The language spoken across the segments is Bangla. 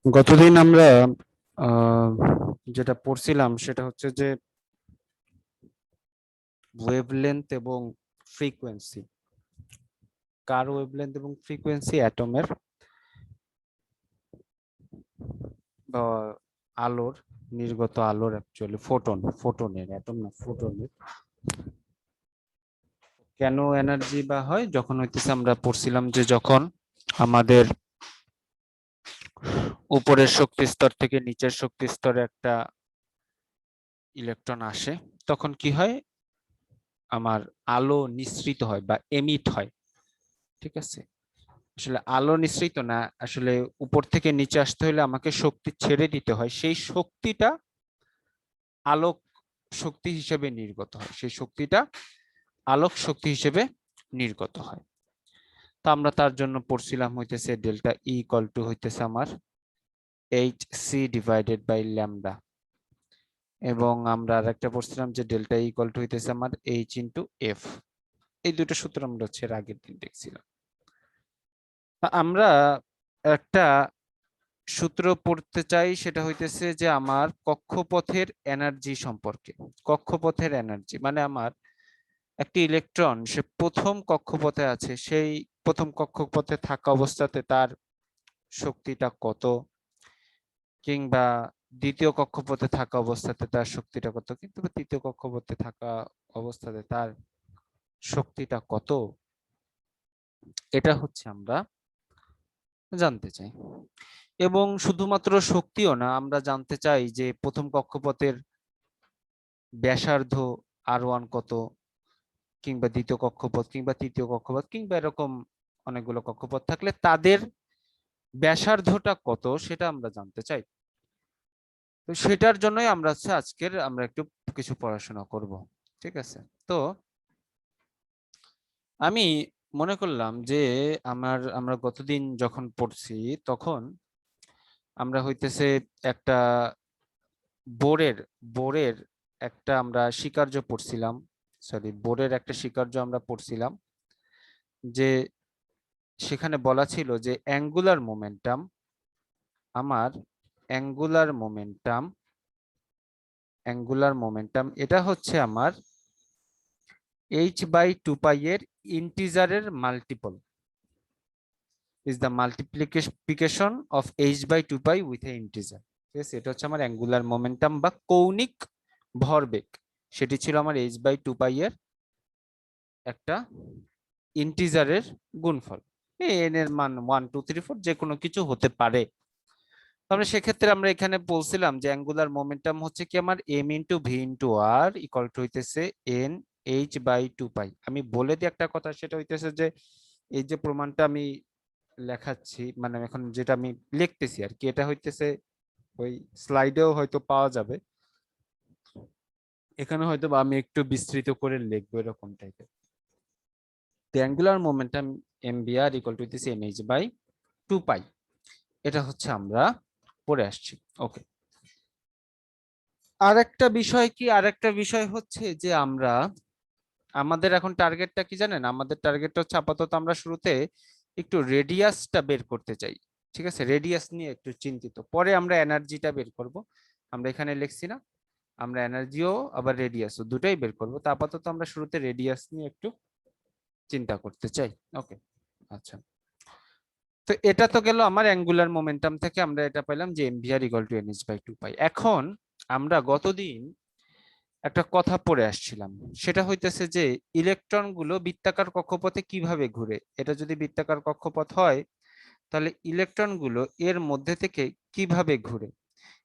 গতদিন আমরা আহ, যেটা পড়ছিলাম সেটা হচ্ছে যে ওয়েভলেন্থ এবং ফ্রিকোয়েন্সি। কার ওয়েভলেন্থ এবং ফ্রিকোয়েন্সি অ্যাটমের বা আলোর, নির্গত আলোর, অ্যাকচুয়ালি ফোটনের, অ্যাটম না ফোটনের কেন এনার্জি বা হয় যখন হইতেছে আমরা পড়ছিলাম যে যখন আমাদের উপরের শক্তি স্তর থেকে নিচের শক্তি স্তরে একটা ইলেকট্রন আসে তখন কি হয়, আমার আলো নিঃসৃত হয় বা এমিট হয়। ঠিক আছে, আসলে আলো নিঃসৃত না, আসলে উপর থেকে নিচে আসতে হলে আমাকে শক্তি ছেড়ে দিতে হয়, সেই শক্তিটা আলোক শক্তি হিসেবে নির্গত হয়, সেই শক্তিটা আলোক শক্তি হিসেবে নির্গত হয়। তো আমরা তার জন্য পড়ছিলাম হইতেছে ডেল্টা ই ইকুয়াল টু হইতেছে আমার H C divided by lambda, এবং আমরা আর একটা পড়ছিলাম যে ডেল্টা ই ইকুয়াল টু হইতেছে আমার এইচ ইন্টু এফ। এই দুটো সূত্র আমরা হচ্ছে এর আগের দিন দেখছিলাম। আমরা একটা সূত্র পড়তে চাই, সেটা হইতেছে যে আমার কক্ষপথের এনার্জি সম্পর্কে। কক্ষপথের এনার্জি মানে আমার একটি ইলেকট্রন সে প্রথম কক্ষপথে আছে, সেই প্রথম কক্ষপথে থাকা অবস্থাতে তার শক্তিটা কত, কিংবা দ্বিতীয় কক্ষপথে থাকা অবস্থাতে তার শক্তিটা কত, কিন্তু তৃতীয় কক্ষপথে থাকা অবস্থাতে তার শক্তিটা কত, এটা হচ্ছে আমরা জানতে চাই। এবং শুধুমাত্র শক্তিও না, আমরা জানতে চাই যে প্রথম কক্ষপথের ব্যাসার্ধ R1 কত, কিংবা দ্বিতীয় কক্ষপথ কিংবা তৃতীয় কক্ষপথ কিংবা এরকম অনেকগুলো কক্ষপথ থাকলে তাদের ব্যাসার্ধটা কত সেটা আমরা জানতে চাই। তো সেটার জন্যই আমরা হচ্ছে আজকের আমরা একটু কিছু পড়াশোনা করব। ঠিক আছে, তো আমি মনে করলাম যে আমরা গতদিন যখন পড়ছি তখন আমরা হইতেছে একটা বোরের বোরের একটা আমরা স্বীকার্য পড়ছিলাম, সরি বোরের একটা স্বীকার্য আমরা পড়ছিলাম, যে সেখানে বলা ছিল যে আমার অ্যাঙ্গুলার মোমেন্টাম এটা হচ্ছে আমার h/2 পাই এর ইন্টিজারের multiple, is the multiplication of h/2 pi with a integer. ঠিক আছে, এটা হচ্ছে আমার অ্যাঙ্গুলার মোমেন্টাম বা কৌণিক ভরবেগ, সেটি ছিল আমার h/2 পাই এর একটা ইন্টিজারের গুণফল। এন এর মান 1 2 3 4 যে কোনো কিছু হতে পারে। তাহলে সেক্ষেত্রে আমরা এখানে বলছিলাম যে অ্যাঙ্গুলার মোমেন্টাম হচ্ছে কি আমার M into V into R equal to হইতেছে এন h/2 পাই। আমি বলে দিই একটা কথা, সেটা হইতেছে যে এই যে প্রমাণটা আমি লেখাচ্ছি, মানে এখন যেটা আমি লিখতেছি আর কি, এটা হইতেছে ওই স্লাইডেও হয়তো পাওয়া যাবে, এখানে হয়তো আমি একটু বিস্তৃত করে লিখবো এরকম টাইপের। The angular momentum mvr equal to this mh/2 পাই, এটা হচ্ছে আমরা পড়ে আসছি। ওকে, আরেকটা বিষয় হচ্ছে যে আমাদের এখন টার্গেটটা কি জানেন, আমাদের টার্গেটটা হচ্ছে আপাতত আমরা শুরুতে একটু রেডিয়াসটা বের করতে চাই। ঠিক আছে, রেডিয়াস নিয়ে একটু চিন্তিত, পরে আমরা এনার্জিটা বের করব। আমরা এখানে লিখছি না, আমরা এনার্জিও আবার রেডিয়াসও দুটাই বের করব, তা আপাতত আমরা শুরুতে রেডিয়াস নিয়ে একটু চিন্তা করতে চাই। ওকে, আচ্ছা, তো এটা তো গেল আমার অ্যাঙ্গুলার মোমেন্টাম থেকে আমরা এটা পেলাম যে mvr ইকুয়াল টু nh/2 পাই। এখন আমরা গতদিন একটা কথা পড়ে আসছিলাম, সেটা হইতেছে যে ইলেকট্রন গুলো বৃত্তাকার কক্ষপথে কিভাবে ঘুরে। এটা যদি বৃত্তাকার কক্ষপথ হয় তাহলে ইলেকট্রন গুলো এর মধ্যে থেকে কিভাবে ঘুরে।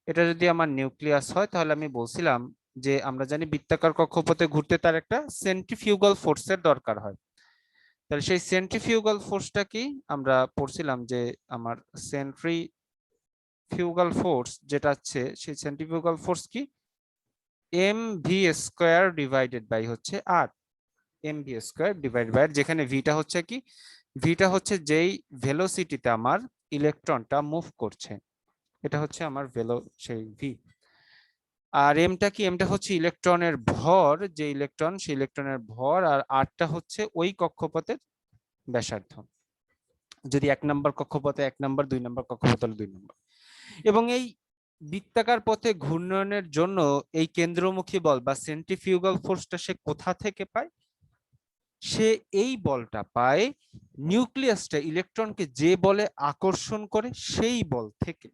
এটা যদি আমার নিউক্লিয়াস হয় তাহলে আমি বলছিলাম যে আমরা জানি বৃত্তাকার কক্ষপথে ঘুরতে তার একটা সেন্ট্রিফিউগাল ফোর্সের দরকার হয়। তাহলে সেই সেন্ট্রিফিউগাল ফোর্সটা কি আমরা পড়ছিলাম যে আমার সেন্ট্রিফিউগাল ফোর্স যেটা আছে, সেই সেন্ট্রিফিউগাল ফোর্স কি M V square divided by হচ্ছে R, M V square divide by, যেখানে ভিটা হচ্ছে কি, ভিটা হচ্ছে যেই ভেলোসিটিতে আমার ইলেকট্রনটা মুভ করছে, এটা হচ্ছে আমার সেই ভি। আর এমটা কি, এমটা হচ্ছে ইলেকট্রনের ভর, যে ইলেকট্রন সেই ইলেকট্রনের ভর, আর আরটা হচ্ছে ওই কক্ষপথের ব্যাসার্ধ। যদি 1 নম্বর কক্ষপথে 1 নম্বর, 2 নম্বর কক্ষপথ হলে 2 নম্বর। এবং এই বৃত্তাকার পথে ঘূর্ণনের জন্য এই কেন্দ্রমুখী বল বা সেন্ট্রিফিউগাল ফোর্সটা সে কোথা থেকে পায়? সে এই বলটা পায় নিউক্লিয়াসটা ইলেকট্রনকে যে বলে আকর্ষণ করে সেই বল থেকে।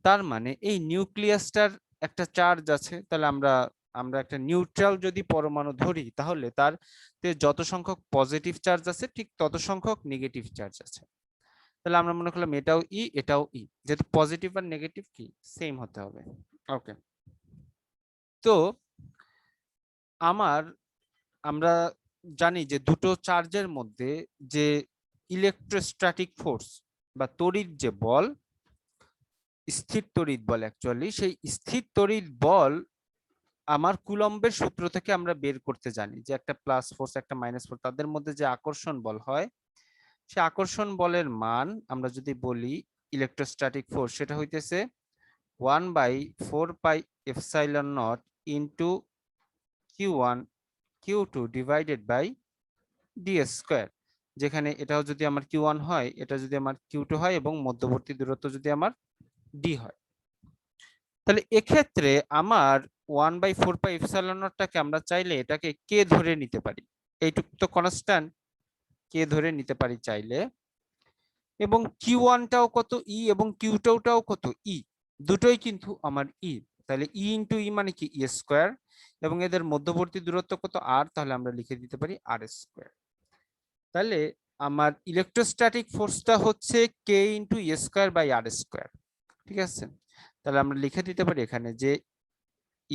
তার মানে এই নিউক্লিয়াসটার একটা চার্জ আছে, তাহলে আমরা আমরা একটা নিউট্রাল যদি পরমাণু ধরি তাহলে তার যত সংখ্যক পজিটিভ চার্জ আছে ঠিক তত সংখ্যক নেগেটিভ চার্জ আছে। তাহলে আমরা মনে করলাম এটাও ই এটাও ই, যেহেতু পজিটিভ আর নেগেটিভ কি সেম হতে হবে। ওকে, তো আমরা জানি যে দুটো চার্জের মধ্যে যে ইলেকট্রোস্ট্যাটিক ফোর্স বা তড়িৎ যে বল, স্থির তড়িৎ বল অ্যাকচুয়ালি, সেই স্থির তড়িৎ বল আমার কুলম্বের সূত্র থেকে আমরা বের করতে জানি যে একটা প্লাস ফোর্স একটা মাইনাস ফোর্স তাদের মধ্যে যে আকর্ষণ বল হয়, সে আকর্ষণ বলের মান আমরা যদি বলি ইলেকট্রোস্ট্যাটিক ফোর্স, সেটা হইতেছে 1/4πε0 into Q1 Q2 divided by D square, যেখানে এটাও যদি আমার Q1 হয়, এটা যদি আমার Q2 হয় এবং মধ্যবর্তী দূরত্ব যদি আমার ডি হয়, তাহলে এক্ষেত্রে আমার 1/4πε0টাকে আমরা চাইলে এটাকে কে ধরে নিতে পারি, এইটুকু তো কনস্ট্যান্ট, কে ধরে নিতে পারি চাইলে, এবং Q1টাও কত ই এবং Q2টাও কত ই, দুটোই কিন্তু আমার ই, তাহলে ই ইন্টু ই মানে কি ই স্কোয়ার, এবং এদের মধ্যবর্তী দূরত্ব কত আর, তাহলে আমরা লিখে দিতে পারি আর স্কোয়ার। তাহলে আমার ইলেকট্রোস্ট্যাটিক ফোর্সটা হচ্ছে K into E square by R square, ঠিক আছে। তাহলে আমরা লিখে দিতে পারি এখানে যে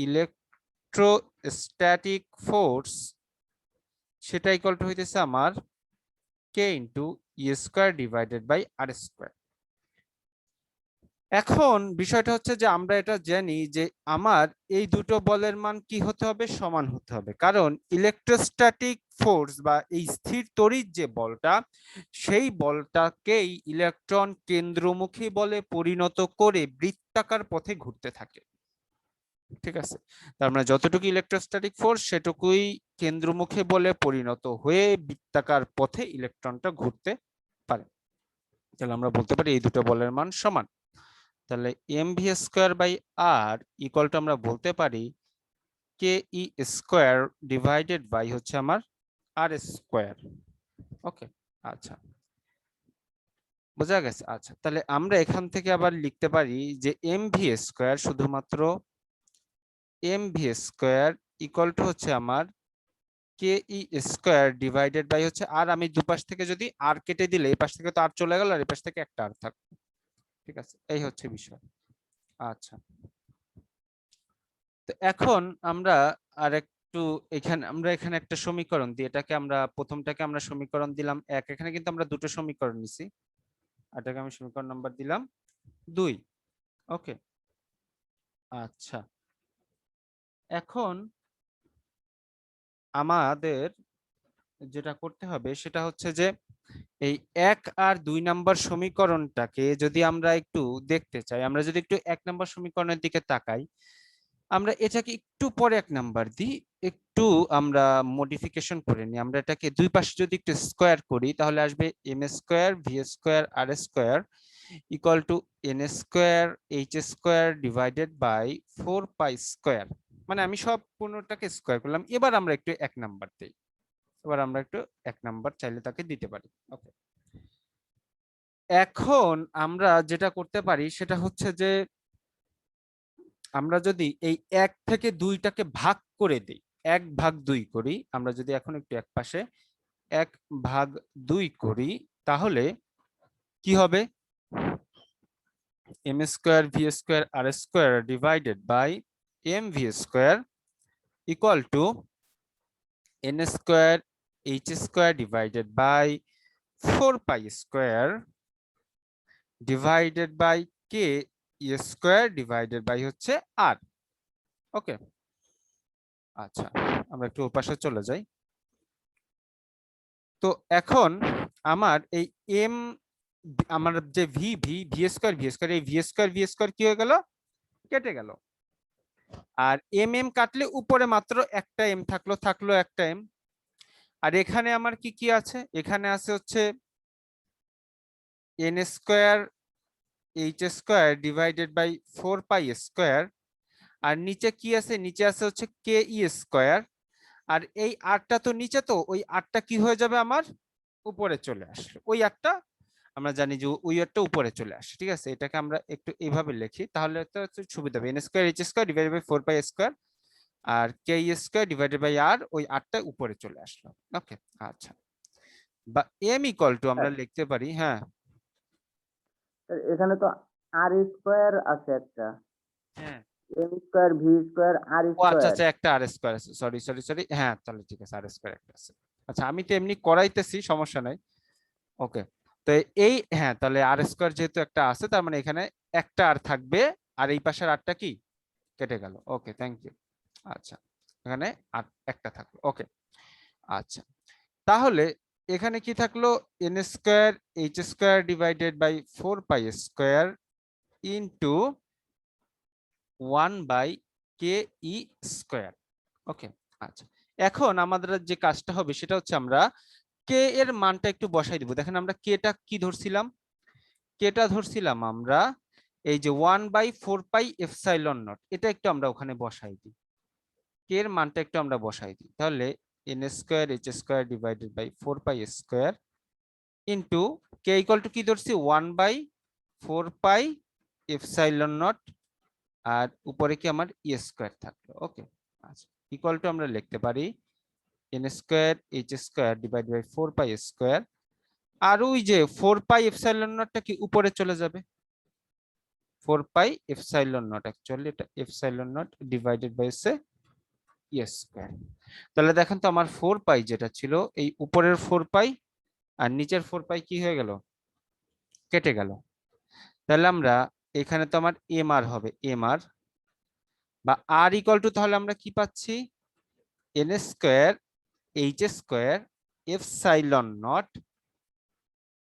ইলেকট্রোস্ট্যাটিক ফোর্স সেটা ইকুয়াল টু হইতেছে আমার K into E square divided by R square. এখন বিষয়টা হচ্ছে যে আমরা এটা জানি যে আমার এই দুটো বলের মান কি হতে হবে, সমান হতে হবে, কারণ ইলেকট্রোস্ট্যাটিক ফোর্স বা এই স্থির তড়িৎ যে বলটা, সেই বলটাকেই ইলেকট্রন কেন্দ্রমুখী বলে পরিণত করে বৃত্তাকার পথে ঘুরতে থাকে, ঠিক আছে। তার মানে যতটুকু ইলেকট্রোস্ট্যাটিক ফোর্স সেটুকুই কেন্দ্রমুখী বলে পরিণত হয়ে বৃত্তাকার পথে ইলেকট্রনটা ঘুরতে পারে। তাহলে আমরা বলতে পারি এই দুটো বলের মান সমান। তাহলে M V square by R equal to আমরা বলতে পারি K E square divided by হচ্ছে আমার আর স্কোয়ার। ওকে, আচ্ছা বোঝা গেছে। আচ্ছা, তাহলে আমরা এখান থেকে আবার লিখতে পারি যে এম ভি স্কোয়ার শুধুমাত্র M V square equal to হচ্ছে আমার K E square divided by হচ্ছে আর, আমি দুপাশ থেকে যদি আর কেটে দিলে এই পাশ থেকে তো আর চলে গেল আর এই পাশ থেকে একটা আর থাকবে, ঠিক আছে, এই হচ্ছে বিষয়। আচ্ছা, তো এখন আমরা আরেকটু এখানে একটা সমীকরণ দিই, এটাকে আমরা প্রথমটাকে আমরা সমীকরণ দিলাম 1, এখানে কিন্তু আমরা দুটো সমীকরণ নিছি, এটাকে আমি সমীকরণ নাম্বার দিলাম 2। ওকে, আচ্ছা, এখন আমাদের যেটা করতে হবে সেটা হচ্ছে যে এই 1 আর 2 নাম্বার সমীকরণটাকে যদি আমরা একটু দেখতে চাই, আমরা যদি একটু 1 নাম্বার সমীকরণের দিকে তাকাই, আমরা এটাকে একটু পরে 1 নাম্বার দিই, একটু আমরা মডিফিকেশন করে নিই, আমরা এটাকে দুই পাশে যদি একটু স্কোয়ার করি তাহলে আসবে M square V square R square equal to N square H square divided by 4 pi square, মানে আমি সব পূর্ণটাকে স্কোয়ার করলাম। এবার আমরা একটু 1 নাম্বার দিই, এবার আমরা একটু 1 নাম্বার চাইলে তাকে দিতে পারি। ওকে, এখন আমরা যেটা করতে পারি সেটা হচ্ছে যে আমরা যদি এই 1 থেকে 2টাকে ভাগ করে দিই, 1/2 করি, আমরা যদি এখন একটু এক পাশে 1/2 করি তাহলে কি হবে, M square V square R square divided by M V square equal to N square H square divided by 4 pi square divided by K square divided by হচ্ছে আর। ওকে, আচ্ছা, আমরা একটু ওপাশে চলে যাই। তো এখন আমার এই এম, আমার যে V V V square V square, এই ভি স্কোয়ার কি হয়ে গেল, কেটে গেল, আর এম এম কাটলে উপরে মাত্র একটা এম থাকলো একটা এম। আর এখানে আমার কি কি আছে, এখানে আছে হচ্ছে N square H square divided by 4 pi square, আর নিচে কি আছে, নিচে আছে হচ্ছে কে ই স্কোয়ার, আর এই আরটা তো নিচে, তো ওই আরটা কি হয়ে যাবে আমার উপরে চলে আসলো, ওই আরটা আমরা জানি যে ওই আরটা উপরে চলে আসে। ঠিক আছে, এটাকে আমরা একটু এইভাবে লিখি, তাহলে তো সুবিধা হবে। N square H square divided by 4 pi square, আর K square divided by R, ওই আরটা উপরে চলে আসলো। ওকে, আচ্ছা। বা এম ইকুয়াল টু আমরা লিখতে পারি, হ্যাঁ এখানে তো আর স্কোয়ার আছে একটা, হ্যাঁ, এম স্কোয়ার ভি স্কোয়ার আর ও আচ্ছা স্কোয়ার। আচ্ছা, একটা আর স্কোয়ার আছে, সরি সরি সরি, হ্যাঁ তাহলে ঠিক আছে, আর স্কোয়ার একটা আছে। আচ্ছা, আমি তো এমনি করাইতেছি, সমস্যা নাই। ওকে, তো এই হ্যাঁ, তাহলে আর স্কোয়ার যেহেতু একটা আছে, তার মানে এখানে একটা আর থাকবে, আর এই পাশের আরটা কি কেটে গেল। ওকে, থ্যাংক ইউ। আচ্ছা, এখানে আর একটা থাকলো। ওকে, আচ্ছা, তাহলে এখানে কি থাকলো, N square H square divided by 4 pi square into 1 by K E square. Okay, আচ্ছা, এখন আমাদের যে কাজটা হবে সেটা হচ্ছে আমরা কে এর মানটা একটু বসাই দিব। দেখেন আমরা কেটা কি ধরছিলাম, কেটা ধরছিলাম আমরা এই যে 1 বাই 4 পাই এপসাইলন নট, এটা একটু আমরা ওখানে বসাই দিই, কে এর মানটা একটু আমরা বসাই দিই। তাহলে N square H square divided by 4 pi square into K equal to কি ধরছি 1 বাই 4 পাই এপসাইলন নট, আর উপরে কি আমার ই স্কোয়ার থাকলো। ওকে, আচ্ছা, ইকুয়াল টু আমরা লিখতে পারি N square H square divide by 4 pi square, আর ওই যে 4 পাই এপসাইলন নটটা কি উপরে চলে যাবে, 4 পাই এপসাইলন নট, অ্যাকচুয়ালি এটা এপসাইলন নট ডিভাইডেড বাই হচ্ছে ই স্কোয়ার। তাহলে দেখেন তো আমার 4 পাই যেটা ছিল, এই উপরের 4 পাই আর নিচের 4 পাই কি হয়ে গেল, কেটে গেল। তাহলে আমরা এখানে তো আমার এম আর হবে, এম আর বা আর ইকুয়াল টু, তাহলে আমরা কি পাচ্ছি, N square H square epsilon not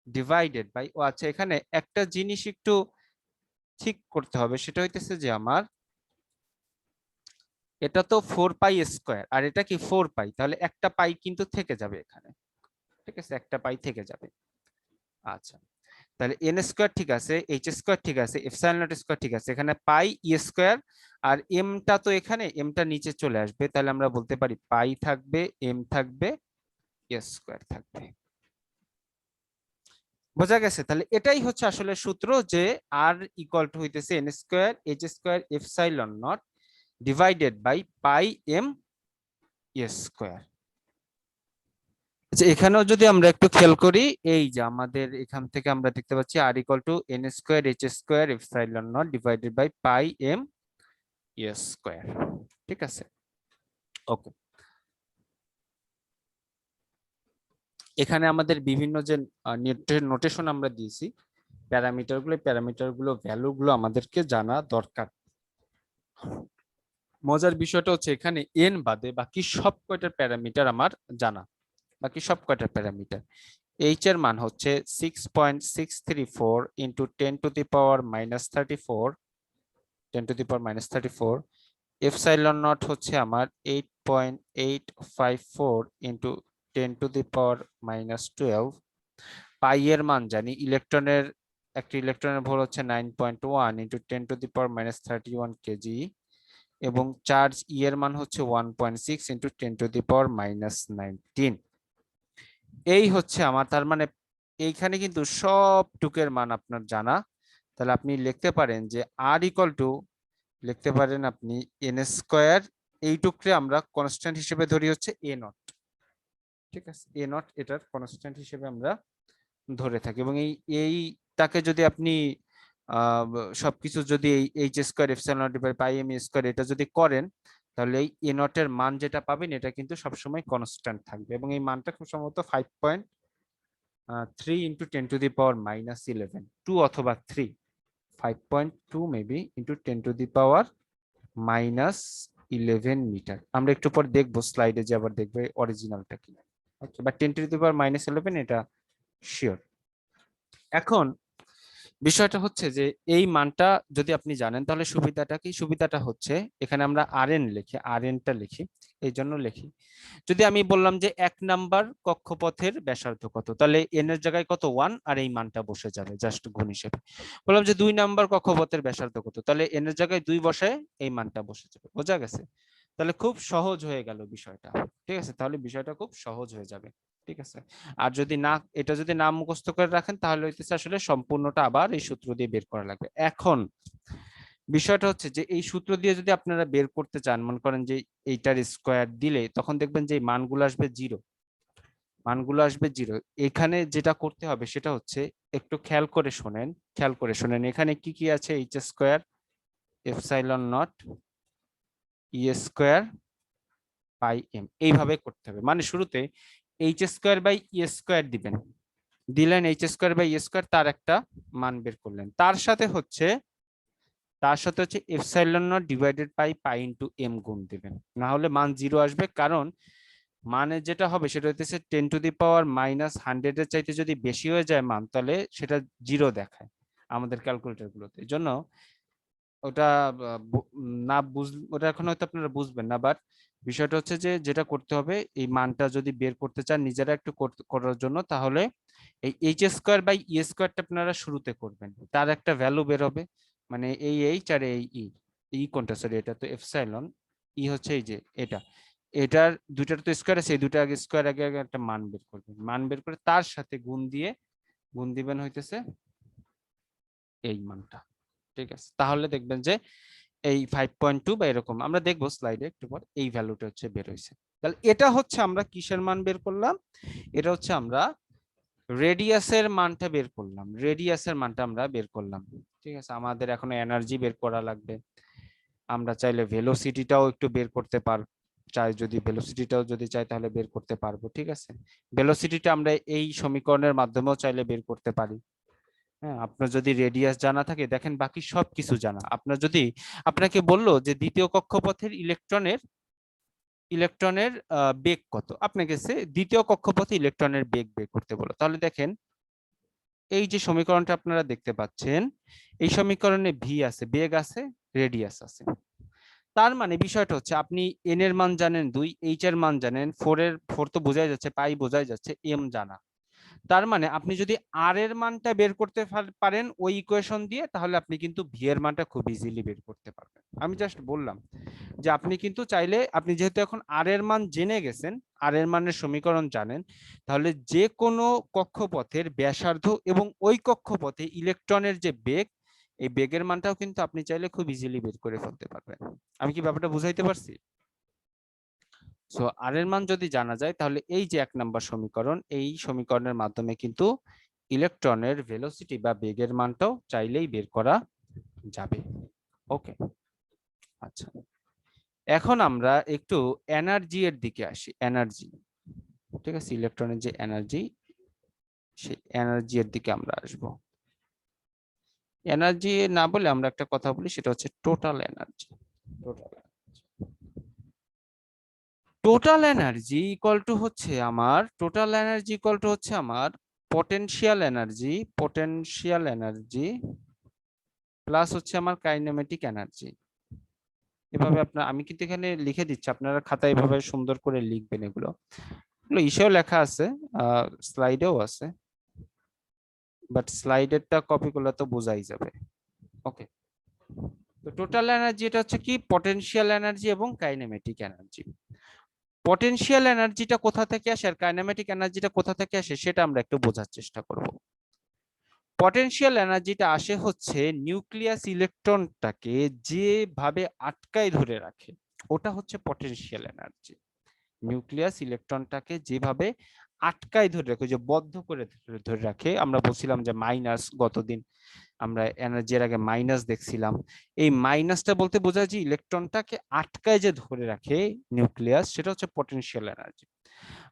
divided by, ও আচ্ছা, এখানে একটা জিনিস একটু ঠিক করতে হবে, সেটা হইতেছে যে আমার এটা তো 4 পাই স্কোয়ার আর এটা কি 4 পাই, তাহলে একটা পাই কিন্তু থেকে যাবে এখানে। ঠিক আছে, একটা পাই থেকে যাবে। আচ্ছা, তাহলে এন স্কোয়ার ঠিক আছে, এইচ স্কোয়ার ঠিক আছে, এপসাইলন নট স্কোয়ার ঠিক আছে, এখানে পাই ই স্কোয়ার, আর এমটা তো এখানে, এমটা নিচে চলে আসবে, তাহলে আমরা বলতে পারি পাই থাকবে, এম থাকবে, ই স্কোয়ার থাকবে। বোঝা গেছে? তাহলে এটাই হচ্ছে আসলে সূত্র, যে আর ইকুয়াল টু হইতেছে N square H square epsilon not divided by pi M E square. আচ্ছা, এখানেও যদি আমরা একটু খেয়াল করি, এই যে আমাদের এখান থেকে আমরা দেখতে পাচ্ছি R equal to N square H square epsilon not divided by pi M E square. ঠিক আছে, ওকে। এখানে আমাদের বিভিন্ন যে নোটেশন আমরা দিয়েছি, প্যারামিটার গুলো ভ্যালু গুলো আমাদেরকে জানা দরকার। মজার বিষয়টা হচ্ছে এখানে এন বাদে বাকি সব কয়টার প্যারামিটার আমার জানা, বাকি সব কয়টার প্যারামিটার। এইচ এর মান হচ্ছে 6.634 into 10 to the power minus 34, 10 to the power minus 34। Epsilon not হচ্ছে আমার 8.854 into 10 to the power minus 12। পাই এর মান জানি, ইলেকট্রনের একটি ইলেকট্রনের ভর হচ্ছে 9.1 into 10 to the power minus 31 KG, এবং চার্জ ই এর মান হচ্ছে 1.6 into 10 to the power minus 19। এই হচ্ছে আমার, তার মানে এইখানে কিন্তু সব টুকের মান আপনার জানা। তাহলে আপনি লিখতে পারেন যে আর ইকুয়াল টু, লিখতে পারেন আপনি এন স্কোয়ার, এইটুকরে আমরা কনস্ট্যান্ট হিসেবে ধরি হচ্ছে এ নট। ঠিক আছে, এ নট এটার কনস্ট্যান্ট হিসেবে আমরা ধরে থাকি, এবং এইটাকে যদি আপনি সবকিছু যদি H square epsilon nought divide pi M square এটা যদি করেন, তাহলে এই এ নট এর মান যেটা পাবেন এটা কিন্তু সবসময় কনস্ট্যান্ট থাকবে, এবং এই মানটা খুব সম্ভবত 5.3 into 10 to the power minus 11, 2 অথবা 3, 5.2 maybe into 10 to the power minus 11 metre. আমরা একটু পর দেখবো স্লাইডে, যে আবার দেখবে অরিজিনালটা কি। ওকে, বা 10 টু দি পাওয়ার মাইনাস 11 এটা শিওর। এখন বিষয়টা হচ্ছে যে এই মানটা যদি আপনি জানেন তাহলে সুবিধাটা কি, সুবিধাটা হচ্ছে এখানে আমরা আর এনটা লিখি, এই জন্য লিখি। যদি আমি বললাম যে 1 নাম্বার কক্ষপথের ব্যাসার্ধ কত, তাহলে এন এর জায়গায় কত 1, আর এই মানটা বসে যাবে জাস্ট গুণ হিসেবে। বললাম যে 2 নাম্বার কক্ষপথের ব্যাসার্ধ কত, তাহলে এন এর জায়গায় 2 বসায় এই মানটা বসে যাবে। বোঝা গেছে? তাহলে খুব সহজ হয়ে গেল বিষয়টা। ঠিক আছে, তাহলে বিষয়টা খুব সহজ হয়ে যাবে। ঠিক আছে, আর যদি না, এটা যদি না মুখস্থ করে রাখেন তাহলে হইতেছে আসলে সম্পূর্ণটা আবার এই সূত্র দিয়ে বের করা লাগবে। এখন বিষয়টা হচ্ছে যে এই সূত্র দিয়ে যদি আপনারা বের করতে চান, মনে করেন যে এইটার স্কোয়ার দিলে তখন দেখবেন যে মানগুলো আসবে জিরো, মানগুলো আসবে জিরো। এখানে যেটা করতে হবে সেটা হচ্ছে, একটু খেয়াল করে শোনেন এখানে কি কি আছে, H square epsilon naught E square pi M, এইভাবে করতে হবে। মানে শুরুতে H square by E square দিলেন H square by E square, তার একটা মান বের করলেন, তার সাথে হচ্ছে epsilon not divided by pi into M গুণ দিবেন, না হলে মান জিরো আসবে। কারণ মানে যেটা হবে সেটা হচ্ছে 10⁻⁻100 এর চাইতে যদি বেশি হয়ে যায় মান, তাহলে সেটা জিরো দেখায় আমাদের ক্যালকুলেটর গুলোতে। এই জন্য ওটা না ওটা এখন হয়তো আপনারা বুঝবেন না, বাট বিষয়টা হচ্ছে যে যেটা করতে হবে, এই মানটা যদি বের করতে চান নিজেরা একটু করার জন্য, তাহলে এই এইচ স্কোয়ার বাই ই স্কোয়ারটা আপনারা শুরুতে করবেন, তার একটা ভ্যালু বের হবে। মানে এই এইচ আর এই ই কোনটা, সরি এটা তো এপসাইলন, ই হচ্ছে এই যে এটা, এটার দুইটার তো স্কোয়ার আছে, এই দুইটা আগে স্কোয়ার আগে আগে একটা মান বের করবেন, মান বের করে তার সাথে গুণ দিবেন হইতেছে এই মানটা। ঠিক আছে, তাহলে দেখবেন যে এই 5.2 বা এরকম, আমরা দেখবো স্লাইডে একটু পর, এই ভ্যালুটা হচ্ছে বের হয়েছে। তাহলে এটা হচ্ছে আমরা কিসের মান বের করলাম, এটা হচ্ছে আমরা রেডিয়াসের মানটা বের করলাম, রেডিয়াসের মানটা আমরা বের করলাম। ঠিক আছে, আমাদের এখন এনার্জি বের করা লাগবে। আমরা চাইলে ভেলোসিটিটাও একটু বের করতে পারবো, যদি ভেলোসিটিটাও যদি চাই তাহলে বের করতে পারবো। ঠিক আছে, ভেলোসিটিটা আমরা এই সমীকরণের মাধ্যমেও চাইলে বের করতে পারি। হ্যাঁ, আপনার যদি রেডিয়াস জানা থাকে, দেখেন বাকি সবকিছু জানা। আপনার যদি আপনাকে বললো যে দ্বিতীয় কক্ষপথের ইলেকট্রনের বেগ কত, আপনাকে দ্বিতীয় কক্ষপথে ইলেকট্রনের বেগ বের করতে বলো, তাহলে দেখেন এই যে সমীকরণটা আপনারা দেখতে পাচ্ছেন, এই সমীকরণে ভি আছে, বেগ আছে, রেডিয়াস আছে। তার মানে বিষয়টা হচ্ছে আপনি এন এর মান জানেন 2, এইচ এর মান জানেন 4 তো বোঝাই যাচ্ছে, পাই বোঝাই যাচ্ছে, এম জানা। তার মানে আপনি যদি আর এর মানটা বের করতে পারেন ওই ইকুয়েশন দিয়ে, তাহলে আপনি কিন্তু ভি এর মানটা খুব ইজিলি বের করতে পারবেন। আমি জাস্ট বললাম যে আপনি কিন্তু চাইলে, আপনি যেহেতু এখন আর এর মান জেনে গেছেন, আর এর মানের সমীকরণ জানেন, তাহলে যে কোনো কক্ষপথের ব্যাসার্ধ এবং ওই কক্ষপথে ইলেকট্রনের যে বেগ, এই বেগের মানটাও কিন্তু আপনি চাইলে খুব ইজিলি বের করে ফেলতে পারবেন। আমি কি ব্যাপারটা বুঝাইতে পারছি? সো আর এর মান যদি জানা যায়, তাহলে এই যে 1 নাম্বার সমীকরণ, এই সমীকরণের মাধ্যমে কিন্তু ইলেকট্রনের ভেলোসিটি বা বেগের মানটাও চাইলেই বের করা যাবে। ওকে, আচ্ছা, এখন আমরা একটু এনার্জি এর দিকে আসি। এনার্জি, ঠিক আছে, ইলেকট্রনের যে এনার্জি, সেই এনার্জি এর দিকে আমরা আসব। এনার্জি না বলে আমরা একটা কথা বলি, সেটা হচ্ছে total energy. Total energy equal to হচ্ছে আমার পটেনশিয়াল এনার্জি প্লাস হচ্ছে আমার কাইনেমেটিক এনার্জি। এভাবে আপনার, আমি কিন্তু এখানে লিখে দিচ্ছি, আপনারা খাতায় এভাবে সুন্দর করে লিখবেন। এগুলো ইসেও লেখা আছে, স্লাইডেও আছে, বাট স্লাইডেরটা কপি করলে তো বোঝাই যাবে। ওকে, তো টোটাল এনার্জি এটা হচ্ছে কি, পটেনশিয়াল এনার্জি এবং কাইনেমেটিক এনার্জি। পটেনশিয়াল এনার্জিটা কোথা থেকে আসে আর কাইনেমেটিক এনার্জিটা কোথা থেকে আসে সেটা আমরা একটু বোঝার চেষ্টা করব। পটেনশিয়াল এনার্জিটা আসে হচ্ছে নিউক্লিয়াস ইলেকট্রনটাকে যেভাবে আটকায় ধরে রাখে, ওটা হচ্ছে পটেনশিয়াল এনার্জি। নিউক্লিয়াস ইলেকট্রনটাকে যেভাবে আটকায় ধরে রাখে, যে বদ্ধ করে ধরে রাখে, আমরা বলছিলাম যে মাইনাস, গতদিন আমরা এনার্জির আগে মাইনাস দেখছিলাম। এই মাইনাসটা বলতে বোঝায় যে ইলেকট্রনটাকে আটকায় যে ধরে রাখে নিউক্লিয়াস, সেটা হচ্ছে পটেনশিয়াল এনার্জি।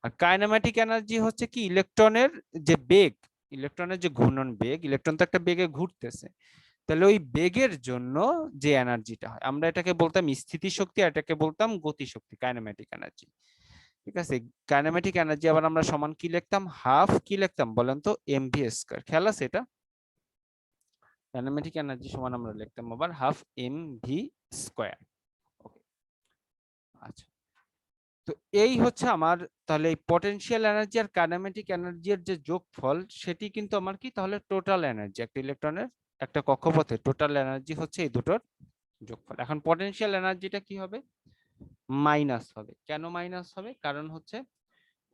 আর কাইনেমেটিক এনার্জি হচ্ছে কি, ইলেকট্রনের যে বেগ, ইলেকট্রনের যে ঘূর্ণন বেগ, ইলেকট্রন তো একটা বেগে ঘুরতেছে, তাহলে ওই বেগের জন্য যে এনার্জিটা হয়, আমরা এটাকে বলতাম স্থিতিশক্তি, আর এটাকে বলতাম গতিশক্তি, কাইনেমেটিক এনার্জি। ঠিক আছে, কাইনেমেটিক এনার্জি আবার আমরা সমান কি লিখতাম, হাফ কি লিখতাম বলেন তো, এমভি স্কয়ার। খেয়াল আছে এটা? কাইনেমেটিক এনার্জি সমান আমরা লিখতাম আবার হাফ এম ভি স্কয়ার। ওকে, আচ্ছা। তো এই হচ্ছে আমার তাহলে এই পটেনশিয়াল এনার্জি আর কাইনেমেটিক এনার্জির যে যোগফল সেটি কিন্তু আমার কি তাহলে টোটাল এনার্জি, একটা ইলেকট্রনের একটা কক্ষপথে টোটাল এনার্জি হচ্ছে এই দুটোর যোগফল। এখন পটেনশিয়াল এনার্জিটা কি হবে? মাইনাস হবে। কেন মাইনাস হবে? কারণ হচ্ছে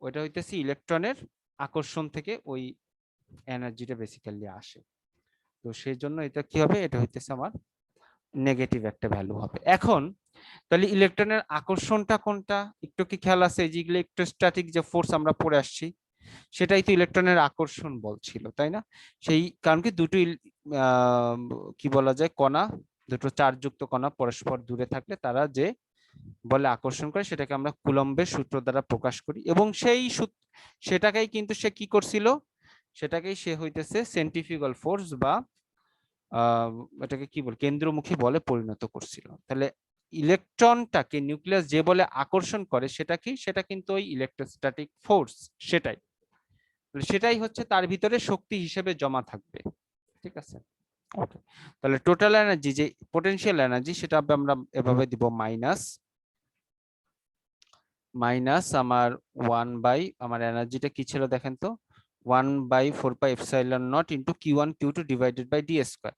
ওইটা হইতেছে ইলেকট্রনের আকর্ষণ থেকে ওই এনার্জিটা বেসিক্যালি আসে। তো সেই জন্য এটা কি হবে? এটা হইতেছে আমার নেগেটিভ একটা ভ্যালু হবে। এখন তাহলে ইলেকট্রনের আকর্ষণটা কোনটা একটু কি খেয়াল আছে? এই যে ইলেকট্রোস্ট্যাটিক যে ফোর্স আমরা পড়ে আসছি সেটাই তো ইলেকট্রনের আকর্ষণ বল ছিল, তাই না? সেই কারণ কি দুটো কি বলা যায় কণা, দুটো চার্জযুক্ত কণা পরস্পর দূরে থাকলে তারা যে বলে আকর্ষণ করে সেটাকে আমরা কুলম্বের সূত্র দ্বারা প্রকাশ করি, এবং সেই সেটাকেই কিন্তু সে কি করছিল? সেটাকেই সে হইতেছে সেন্ট্রিফিউগাল ফোর্স বা এটাকে কি বল কেন্দ্রমুখী বলে পরিণত করছিল। তাহলে ইলেকট্রনটাকে নিউক্লিয়াস যে বলে আকর্ষণ করে সেটা কি? সেটা কিন্তু ওই ইলেকট্রোস্ট্যাটিক ফোর্স, সেটাই। সেটাই হচ্ছে তার ভিতরে শক্তি হিসেবে জমা থাকবে, ঠিক আছে? ওকে, তাহলে টোটাল এনার্জি যে পটেনশিয়াল এনার্জি সেটা আমরা এভাবে দিব মাইনাস মাইনাস আমার 1 বাই আমার এনার্জিটা কি ছিল দেখেন তো, 1/4πε0 into Q1 Q2 divided by D square.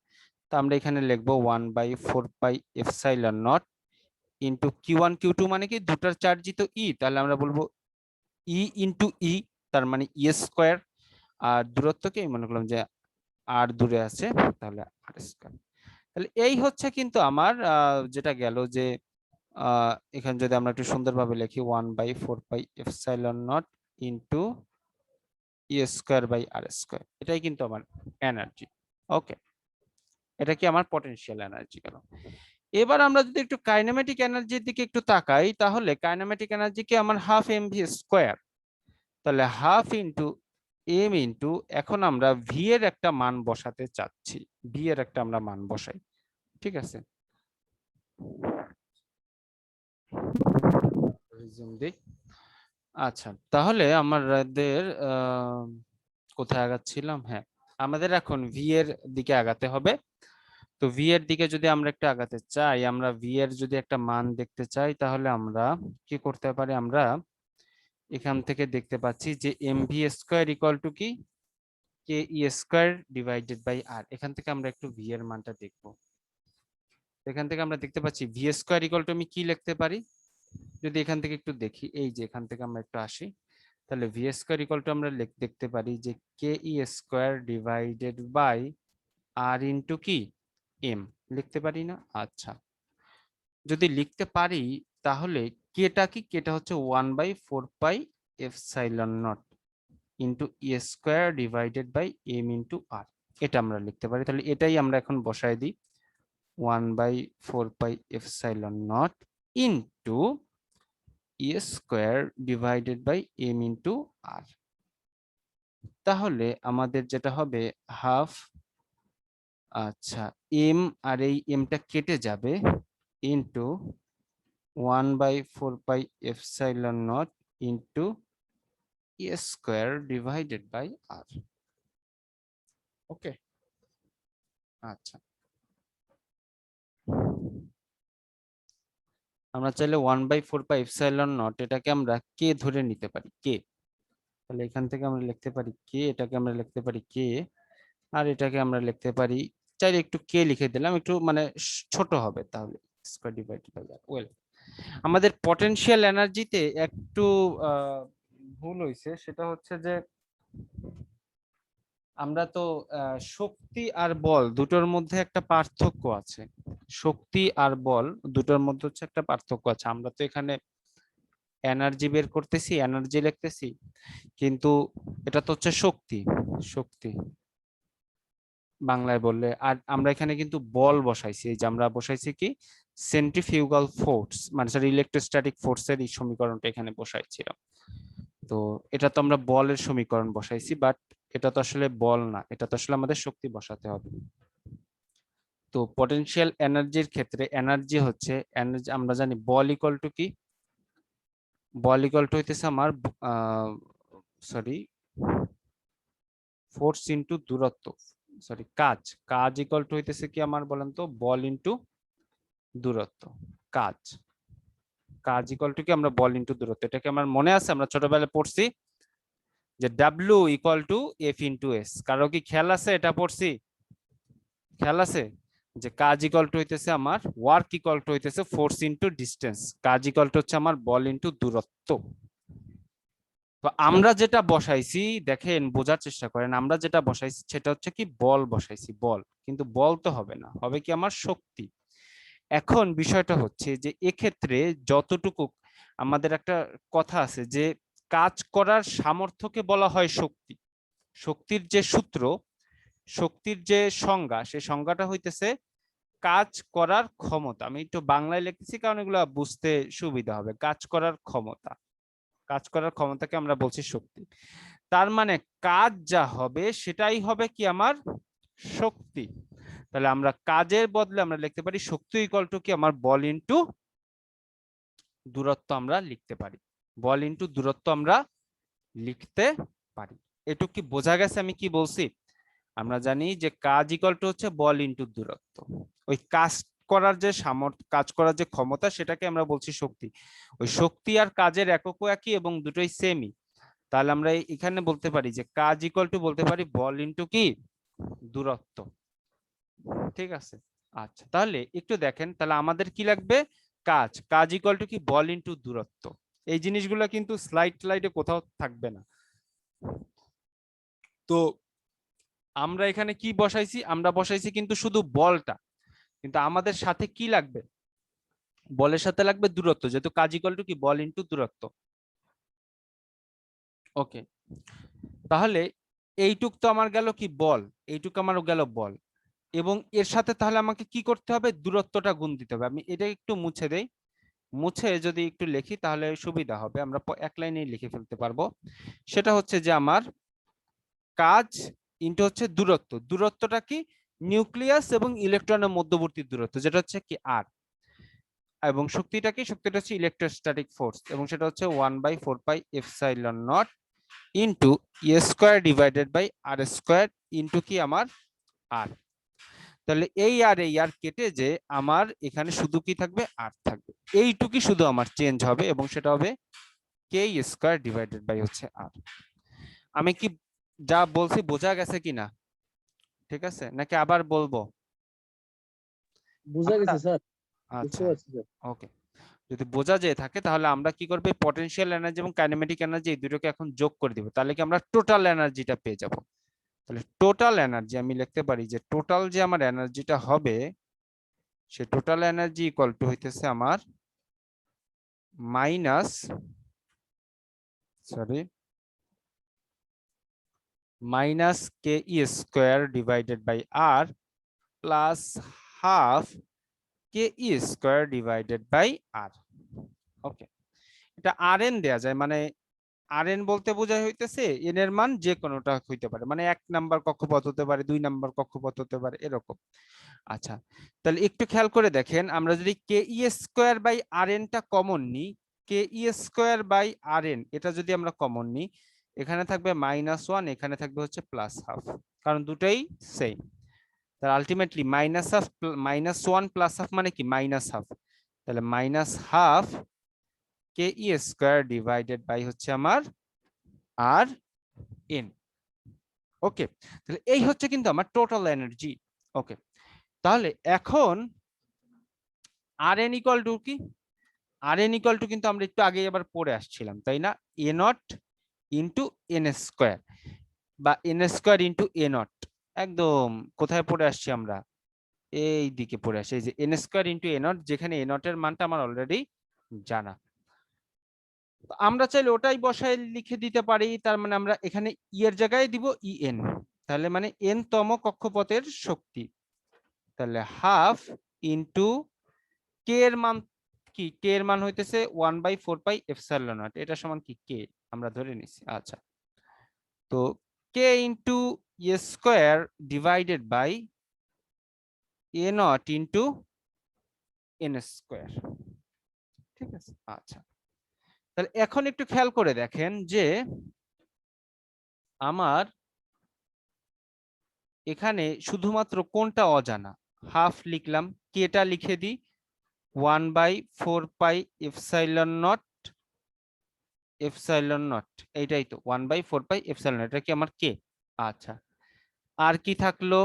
তো আমরা এখানে লিখবো 1/4πε0 ইন্টু Q1 Q2 মানে কি দুটার চার্জই তো ই, তাহলে আমরা বলবো ই ইন্টু ই, তার মানে ই স্কয়ার। আর দূরত্বকে মনে করলাম যে আর দূরে আছে, তাহলে আর স্কয়ার। তাহলে এই হচ্ছে কিন্তু আমার যেটা গেল যে এখানে যদি আমরা একটু সুন্দরভাবে লিখি 1/4πε0 into E square by R square, এটাই কিন্তু আমার এনার্জি। ওকে, এটা কি আমার পটেনশিয়াল এনার্জি গেল। এবার আমরা যদি একটু কাইনেমেটিক এনার্জির দিকে একটু তাকাই, তাহলে কাইনেমেটিক এনার্জি কি আমার হাফ এম ভি স্কয়ার, তাহলে হাফ ইন্টু এম ইন্টু, এখন আমরা ভি এর একটা মান বসাতে চাচ্ছি, ভি এর একটা আমরা মান বসাই, ঠিক আছে? আচ্ছা, তাহলে আমাদের কোথায় আগাচ্ছিলাম? হ্যাঁ, আমাদের এখন ভি এর দিকে আগাতে হবে। তো ভি এর দিকে যদি আমরা একটা আগাতে চাই, আমরা ভি এর যদি একটা মান দেখতে চাই, তাহলে আমরা কি করতে পারি? আমরা এখান থেকে দেখতে পাচ্ছি যে M V square equal to কি K E square divided by R. এখান থেকে আমরা একটু ভি এর মানটা দেখবো। এখান থেকে আমরা দেখতে পাচ্ছি ভি স্কোয়ার ইকুয়াল টু আমি কি লিখতে পারি? যদি এখান থেকে একটু দেখি, এই যে এখান থেকে আমরা একটু আসি, তাহলে ভি স্কোয়ার ইকুয়াল টু আমরা দেখতে পারি যে K E square divided by R into কি এম, লিখতে পারি না? আচ্ছা, যদি লিখতে পারি তাহলে কেটা কি? কেটা হচ্ছে 1/4πε0 into E square divided by M into R, এটা আমরা লিখতে পারি। তাহলে এটাই আমরা এখন বসায় দিই, 1/4πε0 into E square divided by M into R. তাহলে আমাদের যেটা হবে হাফ, আচ্ছা, এম আর এই এমটা কেটে যাবে, into 1/4πε0 into E square divided by R. Okay, আচ্ছা, আমরা চাইলে 1/4πε0 এটাকে আমরা কে ধরে নিতে পারি, কে। তাহলে এখান থেকে আমরা লিখতে পারি কে, এটাকে আমরা লিখতে পারি কে, আর এটাকে আমরা লিখতে পারি, চাইলে একটু কে লিখে দিলাম, একটু মানে ছোট হবে, তাহলে square divided by R. Well, আমাদের পটেনশিয়াল এনার্জিতে একটু ভুল হয়েছে, সেটা হচ্ছে যে আমরা তো শক্তি আর বল দুটোর মধ্যে একটা পার্থক্য আছে, শক্তি আর বল দুটোর মধ্যে হচ্ছে একটা পার্থক্য আছে। আমরা তো এখানে এনার্জি বের করতেছি, এনার্জি লিখতেছি, কিন্তু এটা তো হচ্ছে শক্তি, শক্তি বাংলায় বললে। আর আমরা এখানে কিন্তু বল বসাইছি, এই যে আমরা বসাইছি কি সেন্ট্রিফিউগাল ফোর্স, মানে সরি ইলেকট্রোস্ট্যাটিক ফোর্সের এই সমীকরণটা এখানে বসাইছিলাম। তো এটা তো আমরা বলের সমীকরণ বসাইছি, বাট এটা তো আসলে বল না, এটা তো আসলে আমাদের শক্তি বসাতে হবে। তো পটেনশিয়াল এনার্জির ক্ষেত্রে এনার্জি হচ্ছে এনার্জি, আমরা জানি বল ইকুয়াল টু কি, বল ইকুয়াল টু হইতেছে আমার সরি ফোর্স ইন্টু দূরত্ব, সরি কাজ, কাজ ইকুয়াল টু হইতেছে কি আমার বলেন তো, বল ইনটু দূরত্ব। কাজ, কাজ ইকুয়াল টু কি আমরা বল ইনটু দূরত্ব, এটাকে আমার মনে আছে, আমরা ছোটবেলায় পড়ছি যে W equal to F into S. কারো কি খেয়াল আছে এটা পড়ছি? খেয়াল আছে যে কাজ ইকুয়াল টু হইতেছে আমার ওয়ার্ক ইকুয়াল টু হইতেছে ফোর্স ইনটু ডিসটেন্স, কাজ ইকুয়াল টু হচ্ছে আমার বল ইনটু দূরত্ব। তো আমরা যেটা বসাইছি দেখেন, বোঝার চেষ্টা করেন, আমরা যেটা বসাইছি সেটা হচ্ছে কি বল বসাইছি, বল, কিন্তু বল তো হবে না, হবে কি আমার শক্তি। এখন বিষয়টা হচ্ছে যে এক্ষেত্রে যতটুকু আমাদের একটা কথা আছে যে কাজ করার সামর্থ্যকে বলা হয় শক্তি। শক্তির যে সূত্র, শক্তির যে সংজ্ঞা, সেই সংজ্ঞাটা হইতেছে কাজ করার ক্ষমতা। আমি একটু বাংলায় লিখতেছি কারণ এগুলো বুঝতে সুবিধা হবে। কাজ করার ক্ষমতা, কাজ করার ক্ষমতাকে আমরা বলছি শক্তি। তার মানে কাজ যা হবে সেটাই হবে কি আমার শক্তি। তাহলে আমরা কাজের বদলে আমরা লিখতে পারি শক্তি ইকুয়াল টু কি আমার বল ইনটু দূরত্ব আমরা লিখতে পারি, বল ইনটু দূরত্ব আমরা লিখতে পারি। এটুকু কি বোঝা গেছে আমি কি বলছি? আমরা জানি যে কাজ ইকুয়াল টু হচ্ছে বল ইনটু দূরত্ব। ওই কাজ করার যে সামর্থ্য, কাজ করার যে ক্ষমতা, সেটাকে আমরা বলছি শক্তি। ওই শক্তি আর কাজের এককও একই এবং দুটোই সেমই। তাহলে আমরা এখানে বলতে পারি যে কাজ ইকুয়াল টু বলতে পারি বল ইনটু কি দূরত্ব। ঠিক আছে, আচ্ছা তাহলে একটু দেখেন, তাহলে আমাদের কি লাগবে, কাজ, কাজ ইকুয়াল টু কি বল ইনটু দূরত্ব। এই জিনিসগুলো কিন্তু স্লাইডে কোথাও থাকবে না। তো আমরা এখানে কি বসাইছি, আমরা বসাইছি কিন্তু শুধু বলটা, কিন্তু আমাদের সাথে কি লাগবে, বলের সাথে লাগবে দূরত্ব, যেহেতু কাজ ইকুয়াল টু কি বল ইনটু দূরত্ব। ওকে, তাহলে এইটুক তো আমার গেল কি বল, এইটুক আমার গেল বল, এবং এর সাথে তাহলে আমাকে কি করতে হবে, দূরত্বটা গুণ দিতে হবে। আমি এটা একটু মুছে দেই, মুছে যদি একটু লিখি তাহলে সুবিধা হবে, আমরা এক লাইনেই লিখে ফেলতে পারবো। সেটা হচ্ছে যে আমার কাজ ইনটু হচ্ছে দূরত্ব, দূরত্বটা কি নিউক্লিয়াস এবং ইলেকট্রনের মধ্যবর্তী দূরত্ব, যেটা হচ্ছে কি আর, এবং শক্তিটা কি, শক্তিটা হচ্ছে ইলেকট্রোস্ট্যাটিক ফোর্স, এবং সেটা হচ্ছে 1/4 pi epsilon not into E square divided by R square into কি আমার আর। তাহলে এই আর কেটে যে আমার এখানে শুধু কি থাকবে, আর থাকবে। এইটুকুই শুধু আমার চেঞ্জ হবে এবং সেটা হবে কে স্কয়ার ডিভাইডেড বাই হচ্ছে আর। আমি কি যা বলছি বোঝা গেছে কিনা? ঠিক আছে নাকি আবার বলবো? বুঝা গেছে স্যার, বুঝতে আচ্ছা, পারছি স্যার। ওকে। যদি বোঝা যেয়ে থাকে তাহলে আমরা কি করব, পটেনশিয়াল এনার্জি এবং কাইনেমেটিক এনার্জি এই দুটোকে এখন যোগ করে দিব, তাহলে কি আমরা টোটাল এনার্জিটা পেয়ে যাব। তাহলে টোটাল এনার্জি আমি লিখতে পারি যে টোটাল যে আমার এনার্জিটা হবে, সে টোটাল এনার্জি ইকুয়াল টু হইতেছে আমার minus, sorry, minus K E square divided by R plus half K E square divided by R. Okay, এটা আর এন দেয়া যায়, মানে আর এন বলতে বোঝায় হইতেছে এন এর মান যে কোনোটা হইতে পারে, মানে 1 নাম্বার কক্ষপথ হতে পারে, 2 নাম্বার কক্ষপথ হতে পারে, এরকম। আচ্ছা, তাহলে একটু খেয়াল করে দেখেন, আমরা যদি কে E square by R এনটা common নিই, কে E square by R N এটা যদি আমরা কমন নিই, এখানে থাকবে -1, এখানে থাকবে হচ্ছে +1/2, কারণ দুটোই সেম। তাহলে আলটিমেটলি -1 +1/2 মানে কি -1/2, তাহলে -1/2 কে ই স্কোয়ার ডিভাইডেড বাই হচ্ছে আমার আর এন। ওকে, তাহলে এই হচ্ছে কিন্তু আমার টোটাল এনার্জি। ওকে, তাহলে এখন আর এন ইকুয়াল টু কি, আর এন ইকুয়াল টু কিন্তু আমরা একটু আগে আবার পড়ে আসছিলাম তাই না, এ নট ইন্টু এন স্কোয়ার, বা N square into A not. একদম কোথায় পড়ে আসছি আমরা, এই দিকে পড়ে আসছি, এই যে N square into A not, যেখানে এ নট এর মানটা আমার অলরেডি জানা। আমরা চাইলে ওটাই বসায় লিখে দিতে পারি, তার মানে আমরা এখানে ই এর জায়গায় দিব ই এন, তাহলে মানে এন তম কক্ষপথের শক্তি, তাহলে হাফ ইন্টু কে এর মান কি, কে এর মান হইতেছে 1/4 পাই এপসাইলন নট, এটা সমান কি কে আমরা ধরে নিছি। আচ্ছা, তো K into A square divided by A naught into N square. ঠিক আছে, আচ্ছা তাহলে এখন একটু খেয়াল করে দেখেন যে আমার এখানে শুধুমাত্র কোনটা অজানা, হাফ লিখলাম, কেটা লিখে দিই 1/4 পাই এপসাইলন নট, এইটাই তো 1/4 পাই এপসাইলন, এটা কি আমার কে। আচ্ছা, আর কি থাকলো,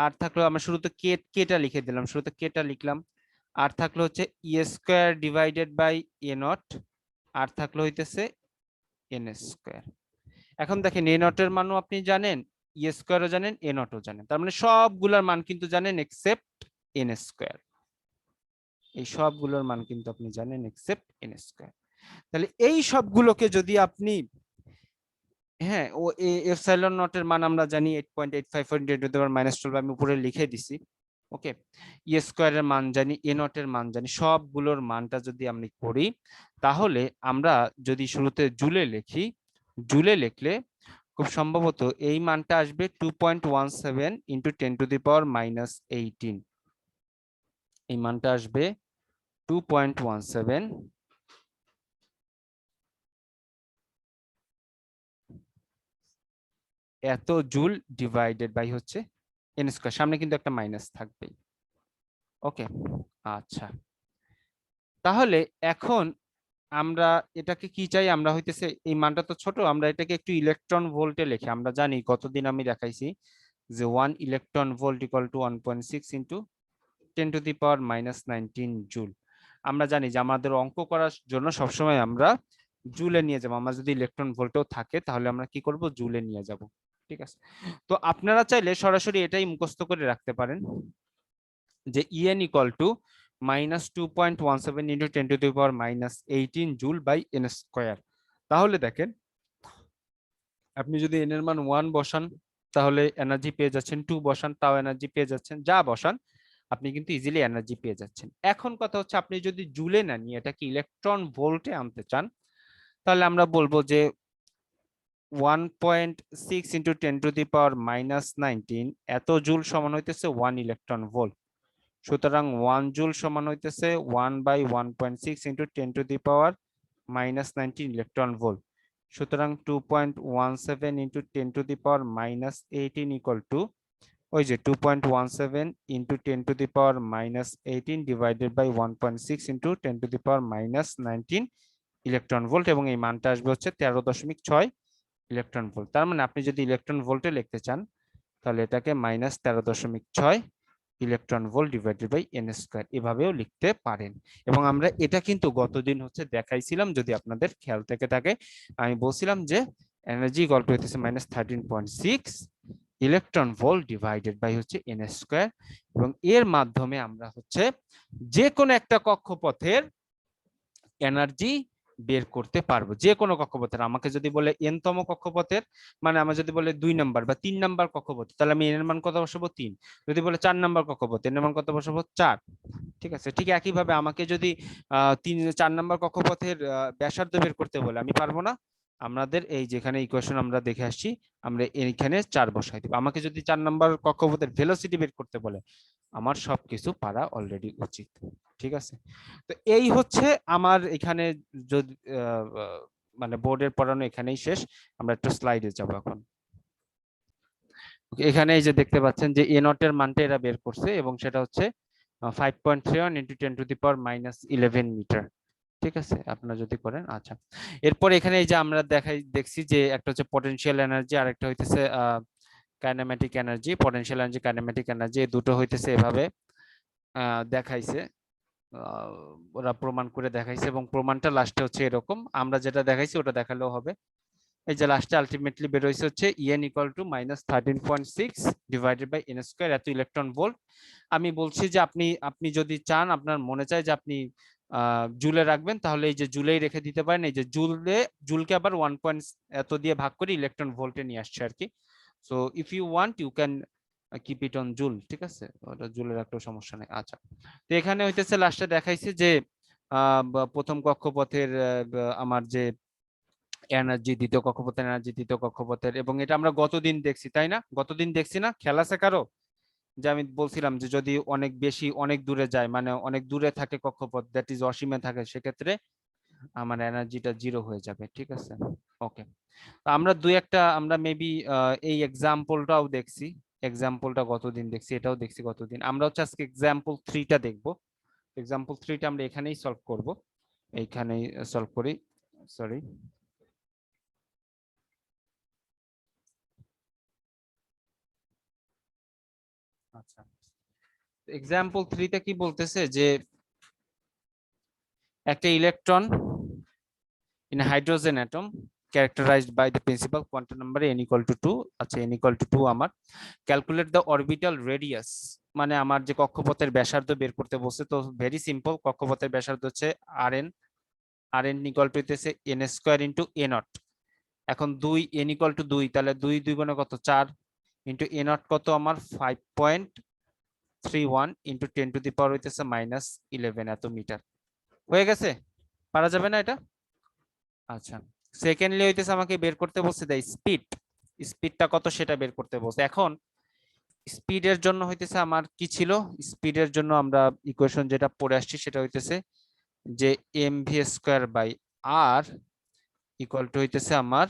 আর থাকলো আমরা শুরুতে কেটা লিখে দিলাম, শুরুতে কেটা লিখলাম। আর থাকলো হচ্ছে E square divided by A naught, আর থাকলো হইতেছে এন স্কোয়ার। এখন দেখেন এ নটের মানও আপনি জানেন, ই স্কোয়ারও জানেন, এ নটও জানেন, তার মানে সবগুলোর মান কিন্তু জানেন এক্সেপ্ট এন স্কোয়ার। এই সবগুলোর মান কিন্তু আপনি জানেন এক্সেপ্ট এন স্কোয়ার। তাহলে এই সবগুলোকে যদি আপনি, হ্যাঁ, ও এপসাইলন নটের মান আমরা জানি 8.85 আমি উপরে লিখে দিছি। ওকে, ই স্কোয়ারের মান জানি, এ নটের মান জানি, সবগুলোর মানটা যদি আমি করি, তাহলে আমরা যদি শুরুতে জুলে লিখি, জুলে লিখলে খুব সম্ভবত এই মানটা আসবে 2.17 ইন্টু 10⁻⁻18। এই মানটা আসবে 2.17 এত জুল ডিভাইডেড বাই হচ্ছে এন স্কোয়ার, সামনে কিন্তু একটা মাইনাস থাকবেই। ওকে, আচ্ছা, তাহলে এখন আমরা এটাকে কি চাই, আমরা হইতেছে এই মানটা তো ছোট, আমরা এটাকে একটু ইলেকট্রন ভোল্টে লিখি। আমরা জানি কতদিন আমি দেখাইছি যে 1 electron volt equal to 1.6 into 10⁻⁻19 joule. আমরা জানি যে আমাদের অঙ্ক করার জন্য সবসময় আমরা জুলে নিয়ে যাবো, আমরা যদি ইলেকট্রন ভোল্টেও থাকে তাহলে আমরা কি করব, জুলে নিয়ে যাব। ঠিক আছে, তো আপনারা চাইলে সরাসরি এটাই মুখস্থ করে রাখতে পারেন যে En equal to -2.17 into 10⁻⁻18 joule by N square. তাহলে দেখেন আপনি যদি এন এর মান 1 বসান তাহলে এনার্জি পেয়ে যাচ্ছেন, 2 বসান তাও এনার্জি পেয়ে যাচ্ছেন, যা বসান আপনি কিন্তু ইজিলি এনার্জি পেয়ে যাচ্ছেন। এখন কথা হচ্ছে আপনি যদি জুলে না নিয়ে এটাকে ইলেকট্রন ভোল্টে আনতে চান, তাহলে আমরা বলবো যে 1.6 ইন্টু 10⁻⁻19 এত জুল সমান হইতেছে 1 ইলেকট্রন ভোল্ট। সুতরাং 1 জুল সমান হইতেছে 1/1.6 ইন্টু 10⁻⁻19 ইলেকট্রন ভোল্ট। সুতরাং 2.17 ইন্টু 10⁻⁻18 ইকুয়াল টু ওই যে 2.17 into 10⁻⁻18 divided by 1.6 into 10⁻⁻19 electron volt, এবং এই মানটা আসবে হচ্ছে 13.6 ইলেকট্রন ভোল্ট। তার মানে আপনি যদি ইলেকট্রন ভোল্টে লিখতে চান তাহলে এটাকে -13.6 electron volt divided by N square এভাবেও লিখতে পারেন। এবং আমরা এটা কিন্তু গতদিন হচ্ছে দেখাইছিলাম, যদি আপনাদের খেয়াল থেকে থাকে, আমি বলছিলাম যে এনার্জি ইকুয়াল টু হইতেছে -13.6 ইলেকট্রন ভোল্ট ডিভাইডেড বাই হচ্ছে এন স্কোয়ার, এবং এর মাধ্যমে আমরা হচ্ছে যে কোনো একটা কক্ষপথের এনার্জি বের করতে পারবো। যে কোনো কক্ষপথের, আমাকে যদি বলে এন তম কক্ষপথের, মানে আমার যদি বলে 2 নাম্বার বা 3 নাম্বার কক্ষপথ, তাহলে আমি এন এর মান কত বসাবো 3। যদি বলে 4 নাম্বার কক্ষপথ, এন এর মান কত বসাবো 4। ঠিক আছে, ঠিক একইভাবে আমাকে যদি 4 নাম্বার কক্ষপথের ব্যাসার্ধ বের করতে বলে, আমি পারবো না। আমাদের এই যেখানে ইকুয়েশন আমরা দেখে আসছি, আমরা এখানে 4 বসাই দিব। আমাকে যদি 4 নাম্বার কক্ষপথের ভেলোসিটি বের করতে বলে, আমার সবকিছু পারা অলরেডি উচিত। ঠিক আছে, তো এই হচ্ছে আমার এখানে যদি মানে বোর্ডের পড়ানো এখানেই শেষ। আমরা একটু স্লাইডে যাব এখন। এখানে এই যে দেখতে পাচ্ছেন যে এ নটের মানটা এরা বের করছে, এবং সেটা হচ্ছে 5.31 ইন্টু 10⁻11 মিটার। ঠিক আছে, আপনারা যদি করেন। আচ্ছা, এরপর এখানে এই যে আমরা দেখছি যে একটা হচ্ছে পটেনশিয়াল এনার্জি আর একটা হইতেছে kinematic energy. Potential energy, kinematic energy, এই দুটো হইতেছে এভাবে দেখাইছে, ওরা প্রমাণ করে দেখাইছে, এবং প্রমাণটা লাস্টে হচ্ছে এরকম, আমরা যেটা দেখাইছি ওটা দেখালেও হবে। এই যে লাস্টে আলটিমেটলি বের হয়েছে হচ্ছে En equal to -13.6 divided by N square, এত ইলেকট্রন ভোল্ট। আমি বলছি যে আপনি যদি চান, আপনার মনে চায় যে আপনি জুলে রাখবেন, তাহলে এই যে জুলেই রেখে দিতে পারেন। এই যে জুলকে আবার 1 পয়েন্ট এত দিয়ে ভাগ করে ইলেকট্রন ভোল্টে নিয়ে আসছে আর কি। So if you want you can keep it on joule. ঠিক আছে, ওটা জুলে রাখলেও সমস্যা নেই। আচ্ছা, তো এখানে হইতেছে লাস্টে দেখাইছে যে প্রথম কক্ষপথের আমার যে এনার্জি, দ্বিতীয় কক্ষপথের এনার্জি, তৃতীয় কক্ষপথের, এবং এটা আমরা গতদিন দেখছি, তাই না? গতদিন দেখছি না, খেয়াল আছে কারো? যে আমি বলছিলাম যে যদি অনেক বেশি অনেক দূরে যায়, মানে অনেক দূরে থাকে কক্ষপথ, দ্যাট ইজ অসীমে থাকে, সেক্ষেত্রে আমার এনার্জিটা 0 হয়ে যাবে। ঠিক আছে, ওকে। আমরা দুই একটা আমরা মেবি এই এক্সাম্পলটাও দেখছি, এক্সাম্পলটা কতদিন দেখছি, এটাও দেখছি কতদিন। আমরা হচ্ছে আজকে এক্সাম্পল 3টা দেখব। এক্সাম্পল 3টা আমরা এখানেই সলভ করব, এইখানেই সলভ করি, সরি। আচ্ছা, এক্সাম্পল 3তে কি বলতেছে যে একটা electron in a hydrogen atom characterized by the principal quantum number n equal to 2, আচ্ছা n equal to 2 আমার ক্যালকুলেট দ্য অরবিটাল রেডিয়াস, মানে আমার যে কক্ষপথের ব্যাসার্ধ বের করতে বলছে। তো ভেরি সিম্পল, কক্ষপথের ব্যাসার্ধ হচ্ছে rn, rn ইকুয়াল টু হইতেছে n square into a not. এখন 2 n ইকুয়াল টু 2, তাহলে 2 2 গুণে কত 4 ইনটু a নট কত আমার 5.31 ইনটু 10 টু দি পাওয়ার হইতেছে -11 এত মিটার। হয়ে গেছে, পারা যাবে না এটা? আচ্ছা, সেকেন্ডলি হইতেছে আমাকে বের করতে বলছে দ্য স্পিড, স্পিডটা কত সেটা বের করতে বলছে। এখন স্পিডের জন্য হইতেছে আমার কি ছিল, স্পিডের জন্য আমরা ইকুয়েশন যেটা পড়ে আসছি সেটা হইতেছে যে mv square by r equal to হইতেছে আমার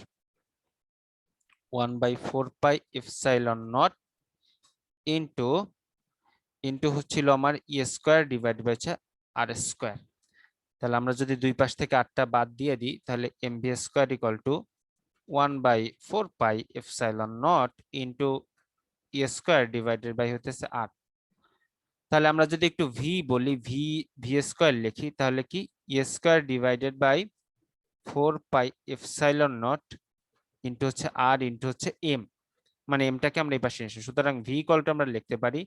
1/4 pi epsilon not into into হচ্ছিল আমার E square divide by R square. তাহলে আমরা যদি দুই পাশ থেকে 8টা বাদ দিয়ে দিই তাহলে mv square equal to 1/4 pi epsilon not into E square divided by হতেছে r। তাহলে আমরা যদি একটু ভি বলি, ভি স্কয়ার লিখি, তাহলে কি E square divided by 4 pi epsilon not into হচ্ছে r ইনটু হচ্ছে m, মানে এমটাকে আমরা এই পাশে নিয়ে আসি। সুতরাং ভি ইকুয়াল টু আমরা লিখতে পারি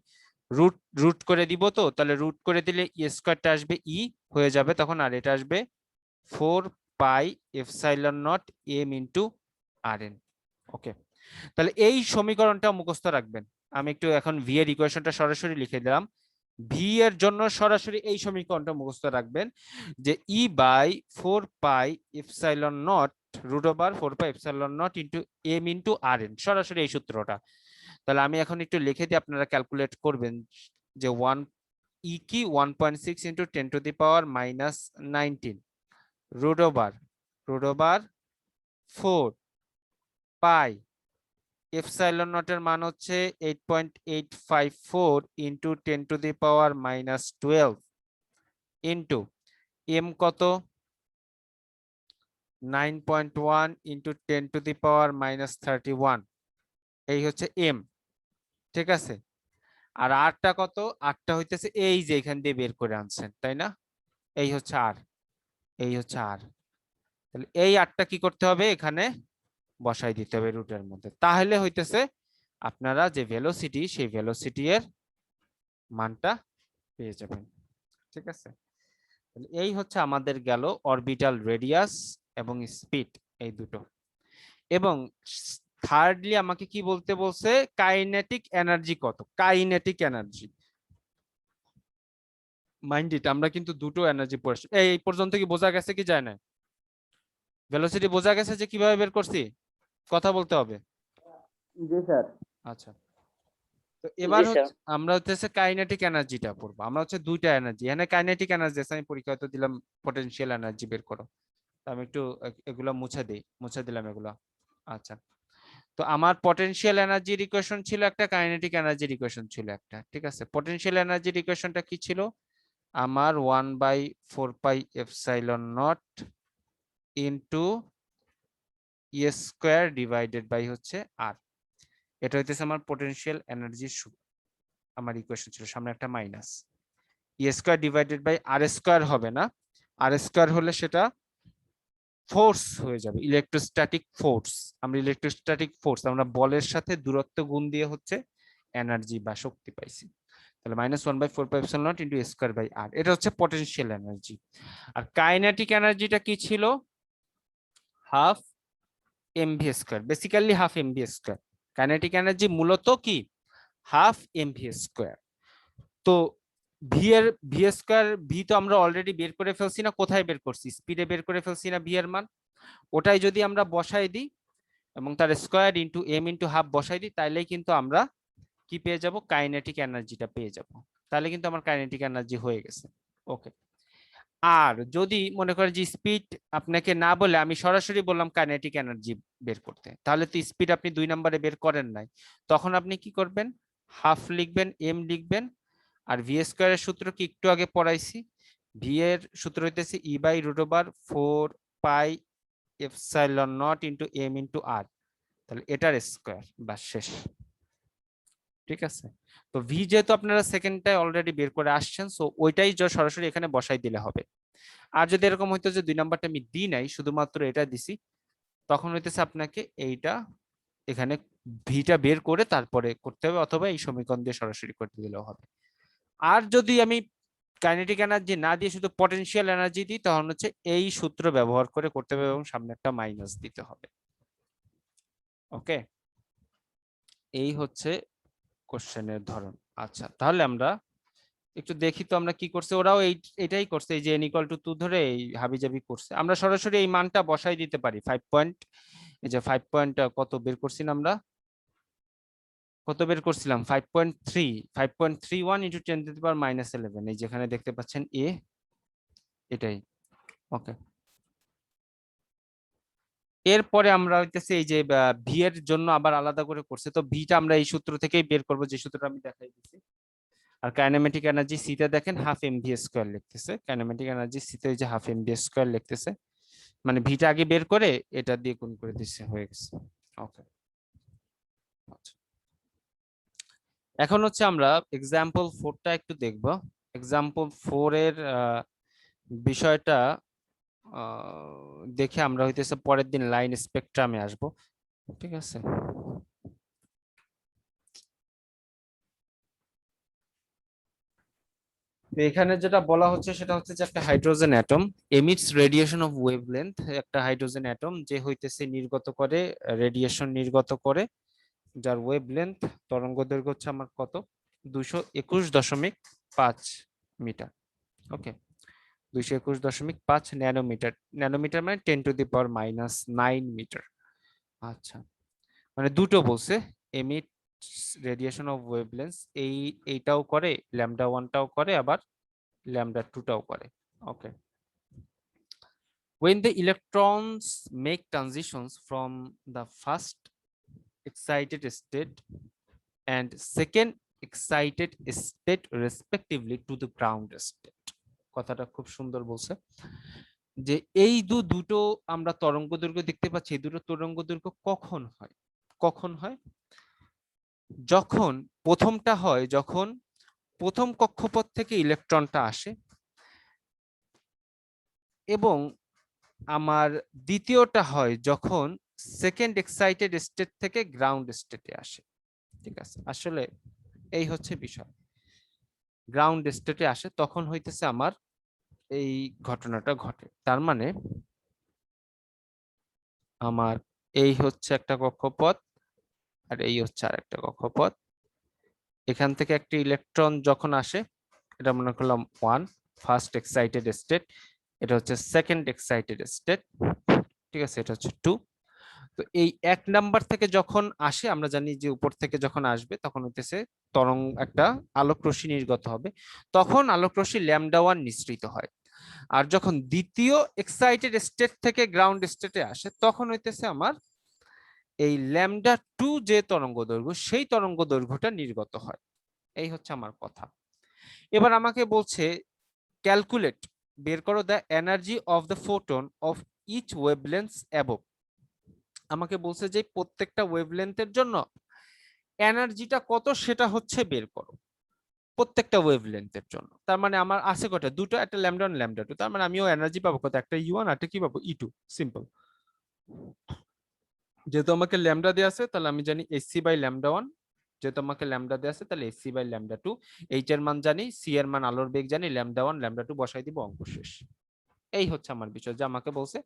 রুট রুট করে দিব, তো তাহলে রুট করে দিলে ই স্কয়ারটা আসবে ই হয়ে যাবে তখন, আর এটা আসবে 4 pi epsilon naught M into R N. Okay, তাহলে এই সমীকরণটা মুখস্থ রাখবেন। আমি একটু এখন ভি এর ইকুয়েশনটা সরাসরি লিখে দিলাম। ভি এর জন্য সরাসরি এই সমীকরণটা মুখস্থ রাখবেন যে E by 4 pi epsilon naught root over 4 pi epsilon not into M into R N, সরাসরি এই সূত্রটা। তাহলে আমি এখন একটু লিখে দিই, আপনারা ক্যালকুলেট করবেন যে 1 ই কি 1.6 into 10 to the power -19 root over 4 pi epsilon নটের মান হচ্ছে 8.854 into 10 to the power -12 into M কত 9.1 ইনটু 10 টু দি পাওয়ার -31, এই হচ্ছে এম, ঠিক আছে। আর আরটা কত, আরটা হইতেছে এই যে এখান দিয়ে বের করে আনছেন তাই না, এই হচ্ছে আর, এই হচ্ছে আর। তাহলে এই আরটা কি করতে হবে, এখানে বসাই দিতে হবে রুটের মধ্যে, তাহলে হইতেছে আপনারা যে ভেলোসিটি সেই ভেলোসিটি এর মানটা পেয়ে যাবেন, ঠিক আছে। এই হচ্ছে আমাদের গেল অরবিটাল রেডিয়াস এবং স্পিড, এই দুটো। এবং থার্ডলি আমাকে কি বলতে বলছে, কাইনেটিক এনার্জি কত, কাইনেটিক এনার্জি। মাইন্ড ইট, আমরা কিন্তু দুটো এনার্জি পড়ছি। এই পর্যন্ত কি বোঝা গেছে কি যায় না? ভেলোসিটি বোঝা গেছে যে কিভাবে বের করছি, কথা বলতে হবে। জি স্যার। আচ্ছা, তো এবার হচ্ছে আমরা হচ্ছে কাইনেটিক এনার্জিটা পড়বো। আমরা হচ্ছে দুইটা এনার্জি, এখানে কাইনেটিক এনার্জি আছে, আমি পরীক্ষায় তো দিলাম পটেনশিয়াল এনার্জি বের করো। আমি একটু এগুলো মুছে দিই, মুছে দিলাম এগুলো। আচ্ছা, তো আমার পটেনশিয়াল এনার্জির ইকুয়েশন ছিল একটা, কাইনেটিক এনার্জির ইকুয়েশন ছিল একটা, ঠিক আছে। পটেনশিয়াল এনার্জির ইকুয়েশনটা কি ছিল আমার 1/4 pi epsilon not into E square divided by হচ্ছে আর, এটা হইতেছে আমার পটেনশিয়াল এনার্জির আমার ইকুয়েশন ছিল, সামনে একটা minus. E square divided by R square হবে না, আর স্কয়ার হলে সেটা ফোর্স হয়ে যাবে, ইলেকট্রোস্ট্যাটিক ফোর্স। আমরা ইলেকট্রোস্ট্যাটিক ফোর্স আমরা বলের সাথে দূরত্ব গুণ দিয়ে হচ্ছে এনার্জি বা শক্তি পাইছি। তাহলে -1/4 pi epsilon not into square by R, এটা হচ্ছে পটেনশিয়াল এনার্জি। আর কাইনেটিক এনার্জিটা কি ছিল, half M V square, basically half M V square. Kinetic energy মূলত কি হাফ এমভি স্কয়ার। তো ভি স্কয়ার, ভি তো আমরা অলরেডি বের করে ফেলছি না, কোথায় বের করছি, স্পিডে বের করে ফেলছি না ভি এর মান, ওটাই যদি আমরা বসাই দিই এবং তার square into M into half বসাই দিই, তাইলেই কিন্তু আমরা কি পেয়ে যাব, কাইনেটিক এনার্জিটা পেয়ে যাব। তাহলে কিন্তু আমার কাইনেটিক এনার্জি হয়ে গেছে। ওকে, আর যদি মনে করেন যে স্পিড আপনাকে না বলে আমি সরাসরি বললাম কাইনেটিক এনার্জি বের করতে, তাহলে তো স্পিড আপনি 2 নম্বরে বের করেন নাই, তখন আপনি কি করবেন, হাফ লিখবেন, এম লিখবেন। আর ভি স্কয়ারের সূত্র কি একটু আগে পড়াইছি, ভি এর সূত্র হইতেছে E by root over 4 pi epsilon naught into M into R, তাহলে এটার স্কয়ার, বাস শেষ। ঠিক আছে, তো ভি যেহেতু আপনারা সেকেন্ডটাই অলরেডি বের করে আসছেন, সো ওইটাই সরাসরি এখানে বসাই দিলে হবে। আর যদি এরকম হইতো যে 2 নাম্বারটা আমি দিই নাই, শুধুমাত্র এটা দিছি, তখন হইতেছে আপনাকে এইটা এখানে ভিটা বের করে তারপরে করতে হবে, অথবা এই সমীকরণ দিয়ে সরাসরি করতে দিলেও হবে। আর যদি আমি কাইনেটিক এনার্জি না দিয়ে শুধু পটেনশিয়াল এনার্জি দিই, তখন হচ্ছে এই সূত্র ব্যবহার করে করতে হবে এবং সামনে একটা মাইনাস দিতে হবে। ওকে, এই হচ্ছে কোশ্চেনের ধরন। আচ্ছা, তাহলে আমরা একটু দেখি তো আমরা কি করছে, ওরাও এটাই করছে, এই যে n ইকুয়াল টু 2 ধরে এই হাবিজাবি করছে। আমরা সরাসরি এই মানটা বসাই দিতে পারি 5 পয়েন্ট, এই যে 5 পয়েন্ট কত বের করছিলাম আমরা, কত বের করছিলাম 5.3, 5.31 ইন্টু 10 টু দি পাওয়ার -11, এই যেখানে দেখতে পাচ্ছেন এ, এটাই। ওকে, এরপরে আমরা হইতেছে এই যে ভি এর জন্য আবার আলাদা করে করছে, তো ভিটা আমরা এই সূত্র থেকেই বের করব, যে সূত্রটা আমি দেখাই দিচ্ছি। আর কাইনেমেটিক এনার্জি সিতে দেখেন হাফ এম ভি স্কয়ার লিখতেছে, কাইনেমেটিক এনার্জি সিতে এই যে হাফ এম ভি স্কয়ার লিখতেছে, মানে ভিটা আগে বের করে এটা দিয়ে গুণ করে দিচ্ছে, হয়ে গেছে। ওকে, এখন হচ্ছে আমরা এক্সাম্পল 4টা একটু দেখব। এক্সাম্পল 4 এর বিষয়টা দেখে আমরা হইতেছে পরের দিন লাইন স্পেকট্রামে আসব। ঠিক আছে, এখানে যেটা বলা হচ্ছে সেটা হচ্ছে যে একটা hydrogen atom emits radiation of wavelength, একটা হাইড্রোজেন অ্যাটম যে হইতেছে নির্গত করে, রেডিয়েশন নির্গত করে, যার ওয়েভলেন্থ তরঙ্গদৈর্ঘ্য হচ্ছে আমার কত, 221.5 মিটার। ওকে, 221.5 ন্যানোমিটার, ন্যানোমিটার মানে 10 টু দি পাওয়ার -9 মিটার। আচ্ছা, মানে দুটো বলছে, এমিট রেডিয়েশন অফ ওয়েভলেন্থ, এইটাও করে, ল্যামডা 1টাও করে, আবার ল্যামডা 2টাও করে। ওকে, when the electrons make transitions from the first excited state and second excited state respectively to the ground state, কথাটা খুব সুন্দর বলছে, যে এই দুটো আমরা তরঙ্গ দৈর্ঘ্য দেখতে পাচ্ছি, এই দুটো তরঙ্গ দৈর্ঘ্য কখন হয়, কখন হয়, যখন প্রথমটা হয়, যখন প্রথম কক্ষপথ থেকে ইলেকট্রনটা আসে, এবং আমার দ্বিতীয়টা হয় যখন সেকেন্ড এক্সাইটেড স্টেট থেকে গ্রাউন্ড স্টেটে আসে। ঠিক আছে, আসলে এই হচ্ছে বিষয়, গ্রাউন্ড স্টেটে আসে তখন হইতেছে আমার এই ঘটনাটা ঘটে। তার মানে আমার এই হচ্ছে একটা কক্ষপথ, আর এই হচ্ছে আর একটা কক্ষপথ, এখান থেকে একটা ইলেকট্রন যখন আসে, এটা মনে করলাম 1 ফার্স্ট এক্সাইটেড স্টেট, এটা হচ্ছে সেকেন্ড এক্সাইটেড স্টেট, ঠিক আছে, এটা হচ্ছে 2। তো এই 1 নাম্বার থেকে যখন আসে, আমরা জানি যে উপর থেকে যখন আসবে তখন হইতেছে তরঙ্গ, একটা আলোক রশ্মি নির্গত হবে, তখন আলোক রশ্মি λ1 নিঃসৃত হয়। আর যখন দ্বিতীয় এক্সাইটেড স্টেট থেকে গ্রাউন্ড স্টেটে আসে, তখন হইতেছে আমার এই λ2 যে তরঙ্গ দৈর্ঘ্য, সেই তরঙ্গ দৈর্ঘ্যটা নির্গত হয়। এই হচ্ছে আমার কথা। এবার আমাকে বলছে ক্যালকুলেট, বের করো the energy of the photon of each wavelength above. আমাকে বলছে যে প্রত্যেকটা ওয়েভলেন্থের জন্য এনার্জিটা কত সেটা হচ্ছে বের করো, প্রত্যেকটা ওয়েভলেন্থের জন্য। তার মানে আমার আছে কটা, দুটো, একটা ল্যামডা 1 ল্যামডা 2, তার মানে আমিও এনার্জি পাবো কত, একটা E1 আর একটা কি পাবো E2, সিম্পল। যেহেতু আমাকে ল্যামডা দেওয়া আছে, তাহলে আমি জানি এসি বাই ল্যামডা 1, যেহেতু আমাকে ল্যামডা দেওয়া আছে তাহলে এসি বাই ল্যামডা 2, এইচ এর মান জানি, সি এর মান আলোর বেগ জানি, ল্যামডা 1 ল্যামডা 2 বসাই দিব, অঙ্ক শেষ। এই হচ্ছে আমার বিষয়, যে আমাকে বলছে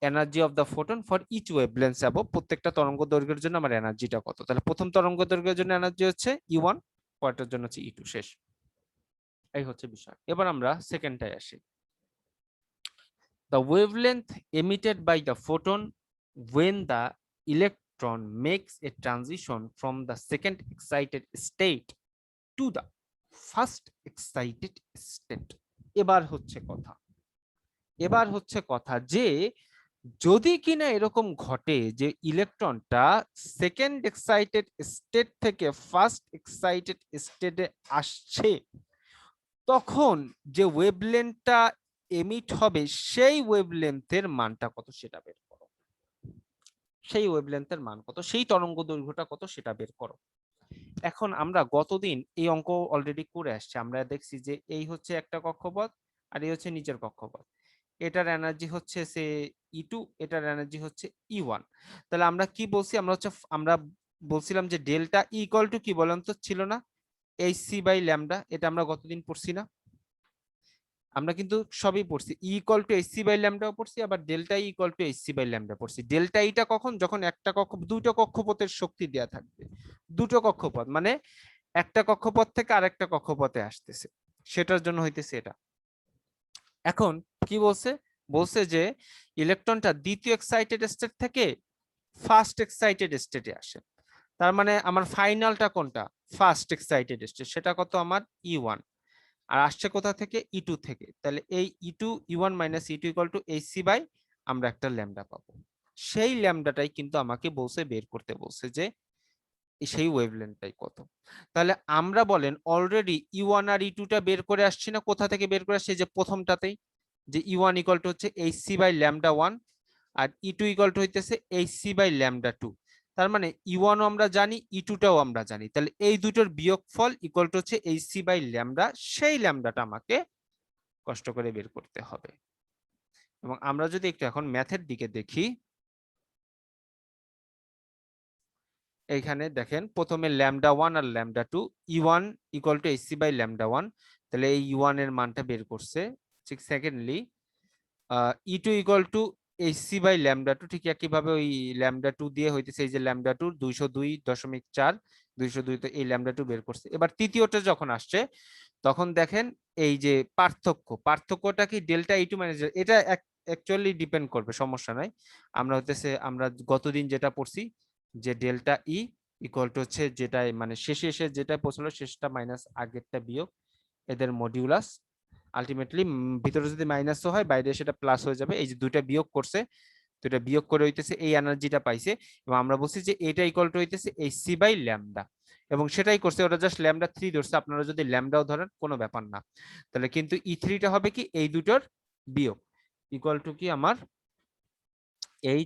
energy of the photon for each wavelength above, প্রত্যেকটা তরঙ্গ দৈর্ঘ্যের জন্য আমার এনার্জিটা কত। তাহলে প্রথম তরঙ্গ দৈর্ঘ্যের জন্য এনার্জি হচ্ছে E1, পরেরটার জন্য হচ্ছে E2, শেষ। এই হচ্ছে বিষয়। এবার আমরা সেকেন্ডটায় আসি। The wavelength emitted by the photon when the electron makes a transition from the second excited state to the first excited state. এবার হচ্ছে কথা, এবার হচ্ছে কথা যে যদি কিনা এরকম ঘটে যে ইলেকট্রনটা সেকেন্ড এক্সাইটেড স্টেট থেকে ফার্স্ট এক্সাইটেড স্টেটে আসছে, তখন যে ওয়েভলেন্থটা এমিট হবে সেই ওয়েভলেন্থের মানটা কত সেটা বের করো। সেই ওয়েভলেন্থের মান কত, সেই তরঙ্গ দৈর্ঘ্যটা কত সেটা বের করো। এখন আমরা গতদিন এই অঙ্ক অলরেডি করে আসছি, আমরা দেখছি যে এই হচ্ছে একটা কক্ষপথ আর এই হচ্ছে নিচের কক্ষপথ, এটার এনার্জি হচ্ছে সে E2, এটার এনার্জি হচ্ছে E1। তাহলে আমরা কি বলছি, আমরা বলছিলাম যে ডেল্টা ইকুয়াল টু কি বলেন তো, ছিল না hc/λ, এটা আমরা গতদিন পড়ছি না? আমরা কিন্তু সবই পড়ছি, ইকুয়াল টু hc/λ পড়ছি, আবার ডেল্টা ইকুয়াল টু hc/λ পড়ছি। ডেল্টা ইটা কখন, যখন একটা দুটো কক্ষপথের শক্তি দেয়া থাকবে, দুটো কক্ষপথ মানে একটা কক্ষপথ থেকে আরেকটা কক্ষপথে আসতেছে, সেটার জন্য হইতেছে এটা। এখন কি বলছে, বলছে যে ইলেকট্রনটা দ্বিতীয় এক্সাইটেড স্টেট থেকে ফার্স্ট এক্সাইটেড স্টেটে আসে, তার মানে আমার ফাইনালটা কোনটা, ফার্স্ট এক্সাইটেড স্টেট, সেটা কত আমার E1, আর আসছে কোথা থেকে, E2 থেকে। তাহলে এই E2 E1 minus E2 equal to hc by আমরা একটা ল্যামডা পাবো। সেই ল্যামডাটাই কিন্তু আমাকে বলছে বের করতে, বলছে যে সেই ওয়েভলেন্থটাই কত। তাহলে আমরা বলেন অলরেডি E1 আর E2 টা বের করে আসছি না, কোথা থেকে বের করে আসছি, যে প্রথমটাতেই, যে E1 ইকুয়াল টু হচ্ছে hc বাই λ1 আর E2 ইকুয়াল টু হইতেছে hc বাই λ2। তার মানে E1 ও আমরা জানি, E2 টাও আমরা জানি, তাহলে এই দুটোর বিয়োগফল ইকুয়াল টু হচ্ছে hc বাই λ, সেই ল্যামডাটা আমাকে কষ্ট করে বের করতে হবে। এবং আমরা যদি একটু এখন ম্যাথের দিকে দেখি, এইখানে দেখেন প্রথমে λ1 আর λ2, E1 equal to hc by λ1, তাহলে এই E1 এর মানটা বের করছে। ঠিক secondly E2 equal to hc by λ2, ঠিক একইভাবে ওই λ2 দিয়ে হইতেছে এই যে λ2 202.4, 202, তো এই λ2 বের করছে। এবার তৃতীয়টা যখন আসছে তখন দেখেন এই যে পার্থক্যটা কি ডেল্টা E2 মাইনাস, এটা অ্যাকচুয়ালি ডিপেন্ড করবে, সমস্যা নাই। আমরা গতদিন যেটা পড়ছি যে ডেল্টা ই ইকুয়াল টু হচ্ছে যেটাই মানে শেষে এসে যেটা পৌঁছলো শেষটা মাইনাস আগেরটা বিয়োগ, এদের মডিউলাস আলটিমেটলি ভিতরে যদি মাইনাসও হয় বাইরে সেটা প্লাস হয়ে যাবে। এই যে দুইটা বিয়োগ করছে, দুইটা বিয়োগ করে হইতেছে এই এনার্জিটা পাইছে, এবং আমরা বলছি যে এটা ইকুয়াল টু হইতেছে hc বাই ল্যামডা, এবং সেটাই করছে, ওরা জাস্ট λ3 ধরছে, আপনারা যদি ল্যামডাও ধরেন কোনো ব্যাপার না। তাহলে কিন্তু E3 টা হবে কি এই দুটোর বিয়োগ, ইকুয়াল টু কি আমার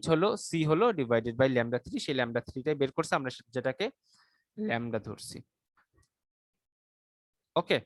h হলো c হলো ডিভাইডেড বাই λ3, সেই λ3 টাই বের করছে, আমরা যেটাকে ল্যামডা ধরছি। ওকে।